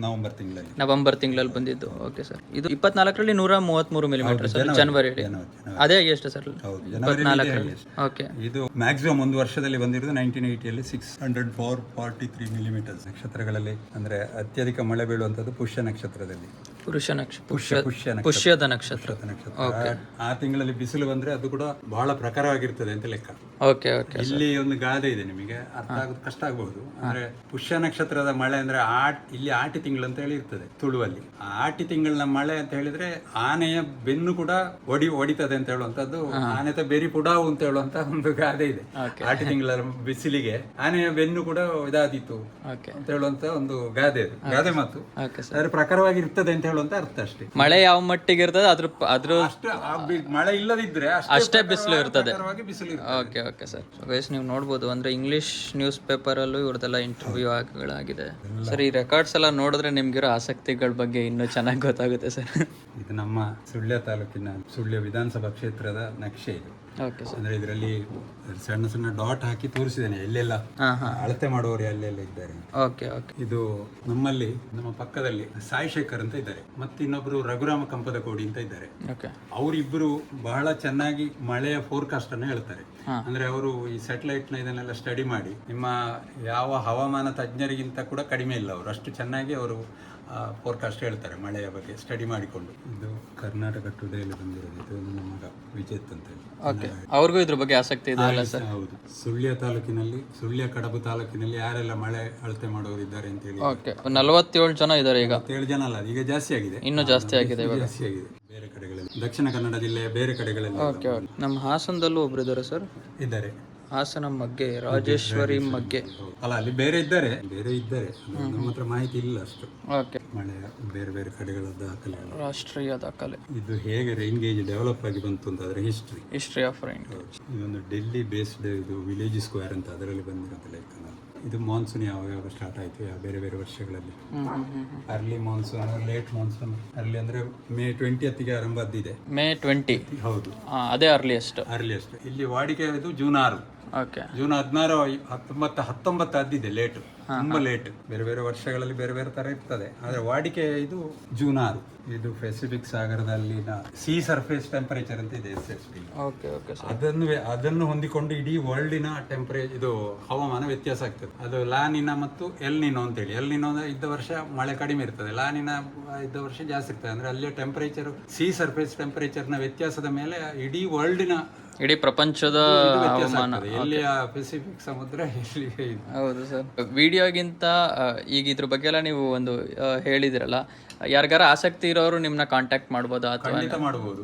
ನವೆಂಬರ್ ತಿಂಗಳಲ್ಲಿ ಬಂದಿದ್ದು. Okay sir. ಇದು 24ರಲ್ಲಿ 133 ಮಿಲಿಮೀಟರ್ ಸರ್, ಜನವರಿಯಲ್ಲಿ. ಅದೇ ಎಷ್ಟು ಸರ್? 24ರಲ್ಲಿ. ಓಕೆ. ಇದು ಮ್ಯಾಕ್ಸಿಮಮ್ ಒಂದು ವರ್ಷದಲ್ಲಿ ಬಂದಿರೋದು 1980ಯಲ್ಲಿ 643 ಮಿಲಿಮೀಟರ್ಸ್. ನಕ್ಷತ್ರಗಳಲ್ಲಿ ಅಂದ್ರೆ ಅತ್ಯಧಿಕ ಮಳೆ ಬೀಳುವಂತದ್ದು ಪುಷ್ಯ ನಕ್ಷತ್ರದಲ್ಲಿ. ಪುಷ್ಯದ ನಕ್ಷತ್ರ. ಆ ತಿಂಗಳಲ್ಲಿ ಬಿಸಿಲು ಬಂದ್ರೆ ಅದು ಕೂಡ ಬಹಳ ಪ್ರಖರವಾಗಿರ್ತದೆ ಅಂತ ಲೆಕ್ಕ. Okay okay. ಇಲ್ಲಿ ಒಂದು ಗಾದೆ ಇದೆ, ನಿಮಗೆ ಅರ್ಥ ಆಗೋದು ಕಷ್ಟ ಆಗಬಹುದು. ಅಂದ್ರೆ ಪುಷ್ಯ ನಕ್ಷತ್ರದ ಮಳೆ ಅಂದ್ರೆ ಇಲ್ಲಿ ಆಟಿ ತಿಂಗಳು ಅಂತ ಹೇಳಿ ಇರ್ತದೆ ತುಳುವಲ್ಲಿ. ಆ ಆಟಿ ತಿಂಗಳ ಮಳೆ ಅಂತ ಹೇಳಿದ್ರೆ ಆನೆಯ ಬೆನ್ನು ಕೂಡ ಹೊಡಿತದೆ ಅಂತ ಹೇಳುವಂತದ್ದು. ಆನೆತ ಬೆರಿ ಪುಡಾವು ಅಂತ ಹೇಳುವಂತ ಒಂದು ಗಾದೆ ಇದೆ. ಆಟಿ ತಿಂಗಳ ಬಿಸಿಲಿಗೆ ಆನೆಯ ಬೆನ್ನು ಕೂಡ ಇದಾದೀತು ಅಂತ ಹೇಳುವಂತ ಒಂದು ಗಾದೆ ಅದು. ಗಾದೆ ಮಾತು ಅದ್ರ ಪ್ರಕಾರವಾಗಿ ಇರ್ತದೆ ಅಂತ ಹೇಳುವಂತ ಅರ್ಥ ಅಷ್ಟೇ. ಮಳೆ ಯಾವ ಮಟ್ಟಿಗೆ ಇರ್ತದೆ ಅದ್ರ ಅಷ್ಟು ಮಳೆ ಇಲ್ಲದಿದ್ರೆ ಅಷ್ಟೇ ಬಿಸಿಲು ಇರ್ತದೆ. ಬಿಸಿಲು. Okay okay sir. ಗೈಸ್ ನೀವು ನೋಡ್ಬೋದು ಅಂದ್ರೆ ಇಂಗ್ಲಿಷ್ ನ್ಯೂಸ್ ಪೇಪರ್ ಅಲ್ಲೂ ಇವ್ರದೆಲ್ಲ ಇಂಟರ್ವ್ಯೂ ಆಗಿದೆ ಸರ್. ಈ ರೆಕಾರ್ಡ್ಸ್ ಎಲ್ಲ ನೋಡಿದ್ರೆ ನಿಮ್ಗಿರೋ ಆಸಕ್ತಿಗಳ ಬಗ್ಗೆ ಇನ್ನೂ ಚೆನ್ನಾಗಿ ಗೊತ್ತಾಗುತ್ತೆ ಸರ್. ಇದು ನಮ್ಮ ಸುಳ್ಯ ತಾಲೂಕಿನ ಸುಳ್ಯ ವಿಧಾನಸಭಾ ಕ್ಷೇತ್ರದ ನಕ್ಷೆ ಇದು. ಅಂದ್ರೆ ಇದರಲ್ಲಿ ಸಣ್ಣ ಸಣ್ಣ ಡಾಟ್ ಹಾಕಿ ತೋರಿಸಿದ್ದೇನೆ ಎಲ್ಲೆಲ್ಲ ಅಳತೆ ಮಾಡುವವರು ಎಲ್ಲೆಲ್ಲ ಇದ್ದಾರೆ. ಇದು ನಮ್ಮಲ್ಲಿ ನಮ್ಮ ಪಕ್ಕದಲ್ಲಿ ಸಾಯಿ ಶೇಖರ್ ಅಂತ ಇದ್ದಾರೆ, ಮತ್ತೆ ಇನ್ನೊಬ್ರು ರಘುರಾಮ ಕಂಪದಕೋಡಿ ಅಂತ ಇದ್ದಾರೆ. ಅವರಿಬ್ಬರು ಬಹಳ ಚೆನ್ನಾಗಿ ಮಳೆಯ ಫೋರ್ಕಾಸ್ಟ್ ಅನ್ನು ಹೇಳ್ತಾರೆ. ಅಂದ್ರೆ ಅವರು ಈ ಸ್ಯಾಟಲೈಟ್ ನ ಇದನ್ನೆಲ್ಲ ಸ್ಟಡಿ ಮಾಡಿ ನಿಮ್ಮ ಯಾವ ಹವಾಮಾನ ತಜ್ಞರಿಗಿಂತ ಕೂಡ ಕಡಿಮೆ ಇಲ್ಲ ಅವರು, ಅಷ್ಟು ಚೆನ್ನಾಗಿ ಅವರು ಫೋರ್ಕಾಸ್ಟ್ ಹೇಳ್ತಾರೆ ಮಳೆಯ ಬಗ್ಗೆ ಸ್ಟಡಿ ಮಾಡಿಕೊಂಡು. ಇದು ಕರ್ನಾಟಕ ಟುಡೇಲಿ ಬಂದಿರೋದು. ಇದು ನಮ್ಮ ಮಗ ವಿಜೇತ್ ಅಂತ ಹೇಳಿ. ಅವ್ರಿಗೂ ಇದ್ರ ಬಗ್ಗೆ ಆಸಕ್ತಿ ಇದೆ ಅಲ್ಲ ಸರ್? ಹೌದು. ಸುಳ್ಯ ತಾಲೂಕಿನಲ್ಲಿ, ಸುಳ್ಯ ಕಡಬು ತಾಲೂಕಿನಲ್ಲಿ ಯಾರೆಲ್ಲ ಮಳೆ ಅಳತೆ ಮಾಡೋರು ಇದ್ದಾರೆ ಅಂತ ಹೇಳಿ 47 ಜನ ಇದ್ದಾರೆ ಈಗ. 47 ಜನ ಅಲ್ಲ, ಈಗ ಜಾಸ್ತಿ ಆಗಿದೆ, ಇನ್ನೂ ಜಾಸ್ತಿ ಆಗಿದೆ. ಬೇರೆ ಕಡೆಗಳಲ್ಲಿ, ದಕ್ಷಿಣ ಕನ್ನಡ ಜಿಲ್ಲೆಯ ಬೇರೆ ಕಡೆಗಳಲ್ಲಿ. ನಮ್ಮ ಹಾಸನದಲ್ಲೂ ಒಬ್ರು ಇದ್ದಾರೆ ಸರ್. ಇದ್ದಾರೆ. ಹಾಸನ ಮಗ್ಗೆ, ರಾಜೇಶ್ವರಿ ಮಗ್ಗೆ ಅಲ್ಲ, ಅಲ್ಲಿ ಬೇರೆ ಇದ್ದಾರೆ. ನಮ್ಮ ಹತ್ರ ಮಾಹಿತಿ ಇಲ್ಲ ಅಷ್ಟು. ಮಳೆ ಬೇರೆ ಬೇರೆ ಕಡೆಗಳ ದಾಖಲೆ, ರಾಷ್ಟ್ರೀಯ ದಾಖಲೆ. ಇದು ಹೇಗೆ ರೈನ್ ಗೇಜ್ ಡೆವಲಪ್ ಆಗಿ ಬಂತು ಅಂತ ಅದರ ಹಿಸ್ಟ್ರಿ ಆಫ್ ರೈನ್. ಇದೊಂದು ಡೆಲ್ಲಿ ಬೇಸ್ಡ್ ಇದು ವಿಲೇಜ್ ಸ್ಕ್ವೇರ್ ಅಂತ ಅದರಲ್ಲಿ ಬಂದಿರೋದು ಲೆಕ್ಕ. ಇದು ಮಾನ್ಸೂನ್ ಯಾವಾಗ ಸ್ಟಾರ್ಟ್ ಆಯ್ತು, ಯಾವ ಬೇರೆ ಬೇರೆ ವರ್ಷಗಳಲ್ಲಿ. Early monsoon, late monsoon. Early ಅಂದ್ರೆ May 20ಗೆ ಆರಂಭ ಆದಿದೆ. May 20. ಹೌದು, ಅದೇ ಅರ್ಲಿಯಸ್ಟ್. ಇಲ್ಲಿ ವಾಡಿಕೆ ಇದು ಜೂನ್ 6. ಜೂನ್ 16, 19 ಆದಿದೆ ಲೇಟ್, ತುಂಬಾ ಲೇಟ್. ಬೇರೆ ಬೇರೆ ವರ್ಷಗಳಲ್ಲಿ ಬೇರೆ ಬೇರೆ ತರ ಇರ್ತದೆ, ಆದ್ರೆ ವಾಡಿಕೆ ಇದು ಜೂನ್ 6. ಇದು ಪೆಸಿಫಿಕ್ ಸಾಗರದಲ್ಲಿನ ಸೀ ಸರ್ಫೇಸ್ ಟೆಂಪರೇಚರ್ ಅಂತ ಇದೆ, SST. ಅದನ್ನು ಹೊಂದಿಕೊಂಡು ಇಡೀ ವರ್ಲ್ಡಿನ ಟೆಂಪರೇಚರ್ ಇದು ಹವಾಮಾನ ವ್ಯತ್ಯಾಸ ಆಗ್ತದೆ. ಅದು ಲಾನಿನ ಮತ್ತು ಎಲ್ ನಿನೋ ಅಂತೇಳಿ. ಎಲ್ ನಿನೋ ಇದ್ದ ವರ್ಷ ಮಳೆ ಕಡಿಮೆ ಇರ್ತದೆ, ಲಾನಿನ ಇದ್ದ ವರ್ಷ ಜಾಸ್ತಿ ಇರ್ತದೆ. ಅಂದ್ರೆ ಅಲ್ಲಿಯ ಟೆಂಪರೇಚರ್, ಸೀ ಸರ್ಫೇಸ್ ಟೆಂಪರೇಚರ್ ನ ವ್ಯತ್ಯಾಸದ ಮೇಲೆ ಇಡೀ ಪ್ರಪಂಚದ ಹವಾಮಾನ, ಎಲ್ಲಿಯ ಪೆಸಿಫಿಕ್ ಸಮುದ್ರ ಎಲ್ಲಿ. ಹೌದು ಸರ್. ವಿಡಿಯೋಗಿಂತ ಈಗ ಇದ್ರ ಬಗ್ಗೆ ಎಲ್ಲ ನೀವು ಒಂದು ಹೇಳಿದಿರಲ್ಲ, ಯಾರಿಗಾರ ಆಸಕ್ತಿ ಇರೋರು ನಿಮ್ನ ಕಾಂಟ್ಯಾಕ್ಟ್ ಮಾಡ್ಬೋದಾ? ಖಂಡಿತ ಮಾಡಬಹುದು.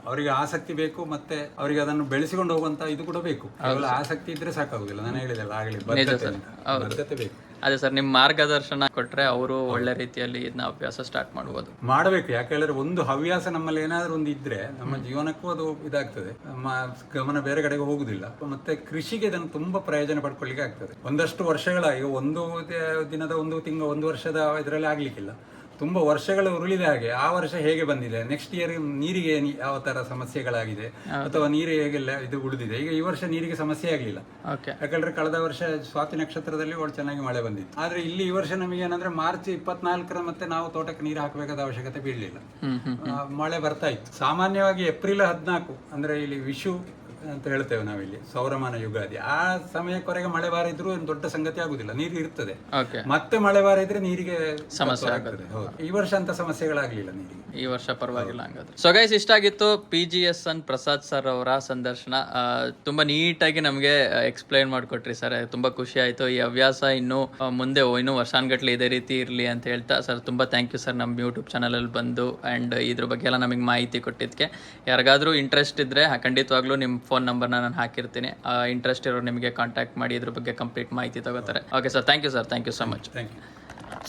ಅವರಿಗೆ ಆಸಕ್ತಿ ಬೇಕು, ಮತ್ತೆ ಅವರಿಗೆ ಅದನ್ನು ಬೆಳೆಸಿಕೊಂಡು ಹೋಗುವಂತ ಇದು ಕೂಡ ಬೇಕು. ಕೇವಲ ಆಸಕ್ತಿ ಇದ್ರೆ ಸಾಕಾಗುದಿಲ್ಲ. ನಾನು ಹೇಳಿದೆಲ್ಲ ಆಗಲಿ, ಬದ್ಧತೆ ಬೇಕು. ಅದೇ ಸರ್, ನಿಮ್ಮ ಮಾರ್ಗದರ್ಶನ ಕೊಟ್ರೆ ಅವರು ಒಳ್ಳೆ ರೀತಿಯಲ್ಲಿ ಇದನ್ನ ಅಭ್ಯಾಸ ಸ್ಟಾರ್ಟ್ ಮಾಡಬಹುದು. ಮಾಡಬೇಕು. ಯಾಕೆಂದ್ರೆ ಒಂದು ಹವ್ಯಾಸ ನಮ್ಮಲ್ಲಿ ಏನಾದ್ರೂ ಒಂದು ಇದ್ರೆ ನಮ್ಮ ಜೀವನಕ್ಕೂ ಅದು ಇದಾಗ್ತದೆ, ನಮ್ಮ ಗಮನ ಬೇರೆ ಕಡೆಗೆ ಹೋಗುದಿಲ್ಲ. ಮತ್ತೆ ಕೃಷಿಗೆ ಇದನ್ನು ತುಂಬಾ ಪ್ರಯೋಜನ ಪಡ್ಕೊಳ್ಳಿಕ್ಕೆ ಆಗ್ತದೆ. ಒಂದಷ್ಟು ವರ್ಷಗಳಾಗಿ ಒಂದು ದಿನದ, ಒಂದು ತಿಂಗಳು, ಒಂದು ವರ್ಷದ ಇದರಲ್ಲಿ ಆಗ್ಲಿಕ್ಕಿಲ್ಲ. ತುಂಬಾ ವರ್ಷಗಳು ಉರುಳಿದ ಹಾಗೆ ಆ ವರ್ಷ ಹೇಗೆ ಬಂದಿದೆ, ನೆಕ್ಸ್ಟ್ ಇಯರ್ ನೀರಿಗೆ ಯಾವ ತರ ಸಮಸ್ಯೆಗಳಾಗಿದೆ, ಅಥವಾ ನೀರು ಹೇಗೆಲ್ಲ ಇದು ಉಳಿದಿದೆ. ಈಗ ಈ ವರ್ಷ ನೀರಿಗೆ ಸಮಸ್ಯೆ ಆಗಲಿಲ್ಲ, ಯಾಕಂದ್ರೆ ಕಳೆದ ವರ್ಷ ಸ್ವಾತಿ ನಕ್ಷತ್ರದಲ್ಲಿ ಒಳ್ಳೆ ಚೆನ್ನಾಗಿ ಮಳೆ ಬಂದಿತ್ತು. ಆದ್ರೆ ಇಲ್ಲಿ ಈ ವರ್ಷ ನಮಗೆ ಏನಂದ್ರೆ ಮಾರ್ಚ್ 24 ಮತ್ತೆ ನಾವು ತೋಟಕ್ಕೆ ನೀರು ಹಾಕಬೇಕಾದ ಅವಶ್ಯಕತೆ ಬೀಳಲಿಲ್ಲ, ಮಳೆ ಬರ್ತಾ ಇತ್ತು. ಸಾಮಾನ್ಯವಾಗಿ ಏಪ್ರಿಲ್ 14 ಅಂದ್ರೆ ಇಲ್ಲಿ ವಿಷು ಅಂತ ಹೇಳ್ತೇವೆ ನಾವಿಲ್ಲಿ, ಸೌರಮಾನ ಯುಗಾದಿ. ಆ ಸಮಯಕ್ಕೊರೆಗೆ ಮಳೆ ಬಾರ ಇದ್ರೂ ಏನು ದೊಡ್ಡ ಸಂಗತಿ ಆಗುದಿಲ್ಲ, ನೀರು ಇರ್ತದೆ. ಮತ್ತೆ ಮಳೆ ಬಾರ ಇದ್ರೆ ನೀರಿಗೆ ಸಮಸ್ಯೆ ಆಗ್ತದೆ. ಈ ವರ್ಷ ಅಂತ ಸಮಸ್ಯೆಗಳಾಗ್ಲಿಲ್ಲ ನೀರಿಗೆ, ಈ ವರ್ಷ ಪರವಾಗಿಲ್ಲ ಹಂಗಾದ್ರೆ. ಸೊ ಗೈಸ್, ಇಷ್ಟ ಆಗಿತ್ತು PGSN ಪ್ರಸಾದ್ ಸರ್ ಅವರ ಸಂದರ್ಶನ. ತುಂಬಾ ನೀಟಾಗಿ ನಮಗೆ ಎಕ್ಸ್ಪ್ಲೈನ್ ಮಾಡಿಕೊಟ್ರಿ ಸರ್, ತುಂಬಾ ಖುಷಿ ಆಯ್ತು. ಈ ಹವ್ಯಾಸ ಇನ್ನೂ ಮುಂದೆ ಇನ್ನೂ ವರ್ಷಾನ್ಗಟ್ಲೆ ಇದೇ ರೀತಿ ಇರಲಿ ಅಂತ ಹೇಳ್ತಾ ಸರ್, ತುಂಬಾ ಥ್ಯಾಂಕ್ ಯು ಸರ್ ನಮ್ಮ ಯೂಟ್ಯೂಬ್ ಚಾನಲಲ್ಲಿ ಬಂದು ಆ್ಯಂಡ್ ಇದ್ರ ಬಗ್ಗೆ ಎಲ್ಲ ನಮಗೆ ಮಾಹಿತಿ ಕೊಟ್ಟಿದ್ದಕ್ಕೆ. ಯಾರಿಗಾದ್ರೂ ಇಂಟ್ರೆಸ್ಟ್ ಇದ್ರೆ ಖಂಡಿತವಾಗ್ಲೂ ನಿಮ್ಮ ಫೋನ್ ನಂಬರ್ನ ನಾನು ಹಾಕಿರ್ತೀನಿ. ಇಂಟ್ರೆಸ್ಟ್ ಇರೋರು ನಿಮಗೆ ಕಾಂಟ್ಯಾಕ್ಟ್ ಮಾಡಿ ಇದ್ರ ಬಗ್ಗೆ ಕಂಪ್ಲೀಟ್ ಮಾಹಿತಿ ತಗೋತಾರೆ. Okay sir, thank you sir, thank you so much.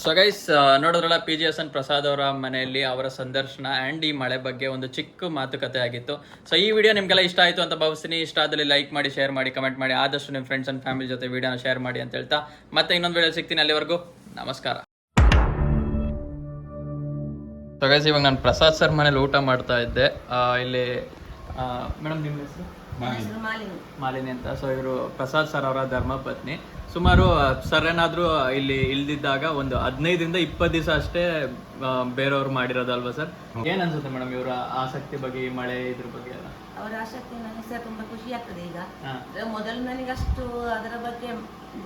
So guys, ನೋಡಿದ್ರಲ್ಲ PGSN ಪ್ರಸಾದ್ ಅವರ ಮನೆಯಲ್ಲಿ ಅವರ ಸಂದರ್ಶನ ಆ್ಯಂಡ್ ಈ ಮಳೆ ಬಗ್ಗೆ ಒಂದು ಚಿಕ್ಕ ಮಾತುಕತೆ ಆಗಿತ್ತು. ಸೊ ಈ ವಿಡಿಯೋ ನಿಮಗೆಲ್ಲ ಇಷ್ಟ ಆಯಿತು ಅಂತ ಭಾವಿಸ್ತೀನಿ. ಇಷ್ಟ ಆದಲ್ಲಿ ಲೈಕ್ ಮಾಡಿ, ಶೇರ್ ಮಾಡಿ, ಕಮೆಂಟ್ ಮಾಡಿ, ಆದಷ್ಟು ನಿಮ್ಮ ಫ್ರೆಂಡ್ಸ್ ಆ್ಯಂಡ್ ಫ್ಯಾಮಿಲಿ ಜೊತೆ ವಿಡಿಯೋನ ಶೇರ್ ಮಾಡಿ ಅಂತ ಹೇಳ್ತಾ ಮತ್ತೆ ಇನ್ನೊಂದು ವಿಡಿಯೋ ಸಿಗ್ತೀನಿ. ಅಲ್ಲಿವರೆಗೂ ನಮಸ್ಕಾರ. ಸೊ ಗೈಸ್, ಇವಾಗ ನಾನು ಪ್ರಸಾದ್ ಸರ್ ಮನೇಲಿ ಊಟ ಮಾಡ್ತಾ ಇದ್ದೆ. ಇಲ್ಲಿ ಮೇಡಮ್ ನಿಮ್ಮ ಹೆಸರು? ಮಾಲಿನಿ. ಮಾಲಿನಿ ಅಂತ. ಸೊ ಇವರು ಪ್ರಸಾದ್ ಸರ್ ಅವರ ಧರ್ಮಪತ್ನಿ. ಸುಮಾರು ಸರ್ ಏನಾದ್ರು ಇಲ್ಲಿ ಇಲ್ದಿದ್ದಾಗ ಒಂದು 15ರಿಂದ 20 ದಿವಸ ಅಷ್ಟೇ ಬೇರೆಯವ್ರು ಮಾಡಿರೋದಲ್ವಾ ಸರ್? ಏನ್ ಅನ್ಸುತ್ತೆ ಮೇಡಮ್ ಇವರ ಆಸಕ್ತಿ ಬಗ್ಗೆ, ಈ ಮಳೆ ಇದ್ರ ಬಗ್ಗೆ ಎಲ್ಲ? ಅವರ ಆಸಕ್ತಿ ನನಗೆ ಸಹ ತುಂಬಾ ಖುಷಿ ಆಗ್ತದೆ. ಈಗ ಹಾ. ಮೊದಲು ನನಗೆ ಅಷ್ಟು ಅದರ ಬಗ್ಗೆ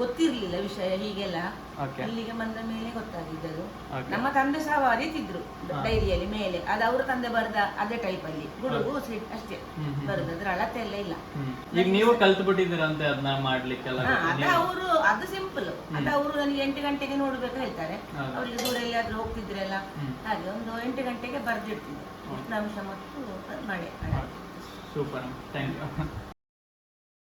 ಗೊತ್ತಿರ್ಲಿಲ್ಲ ವಿಷಯ. ಹೀಗೆಲ್ಲ Okay. ಇಲ್ಲಿಗೆ ಬಂದ ಮೇಲೆ ಗೊತ್ತಾಗಿದ್ದದು. Okay. ನಮ್ಮ ತಂದೆ ಸಹ ಬರೀತಿದ್ರು ಡೈರಿಯಲ್ಲಿ ಮೇಲೆ, ಅದು ಅವ್ರ ತಂದೆ ಬರೆದ ಅದೇ ಟೈಪ್ ಅಲ್ಲಿ ಗುಡುಗು ಅಷ್ಟೇ ಬರುದು, ಅದ್ರ ಅಳತೆ ಎಲ್ಲ ಇಲ್ಲ. ಈಗ ನೀವು ಕಲ್ತು ಬಿಟ್ಟಿದ್ದೀರಂತೆ ಅದನ್ನ ಮಾಡ್ಲಿಕ್ಕೆಲ್ಲ? ಅದು ಅವರು, ಅದು ಸಿಂಪಲ್. ಅದು ಅವರು ನನಗೆ 8 ಗಂಟೆಗೆ ನೋಡ್ಬೇಕು ಹೇಳ್ತಾರೆ. ಅವ್ರಿಗೆ ದೂರ ಎಲ್ಲಾದ್ರೂ ಹೋಗ್ತಿದ್ರಲ್ಲ, ಹಾಗೆ ಒಂದು 8 ಗಂಟೆಗೆ ಬರ್ದಿಡ್ತಿದ್ರು ಉಷ್ಣಾಂಶ ಮತ್ತು ಮಳೆ. Super, thank you.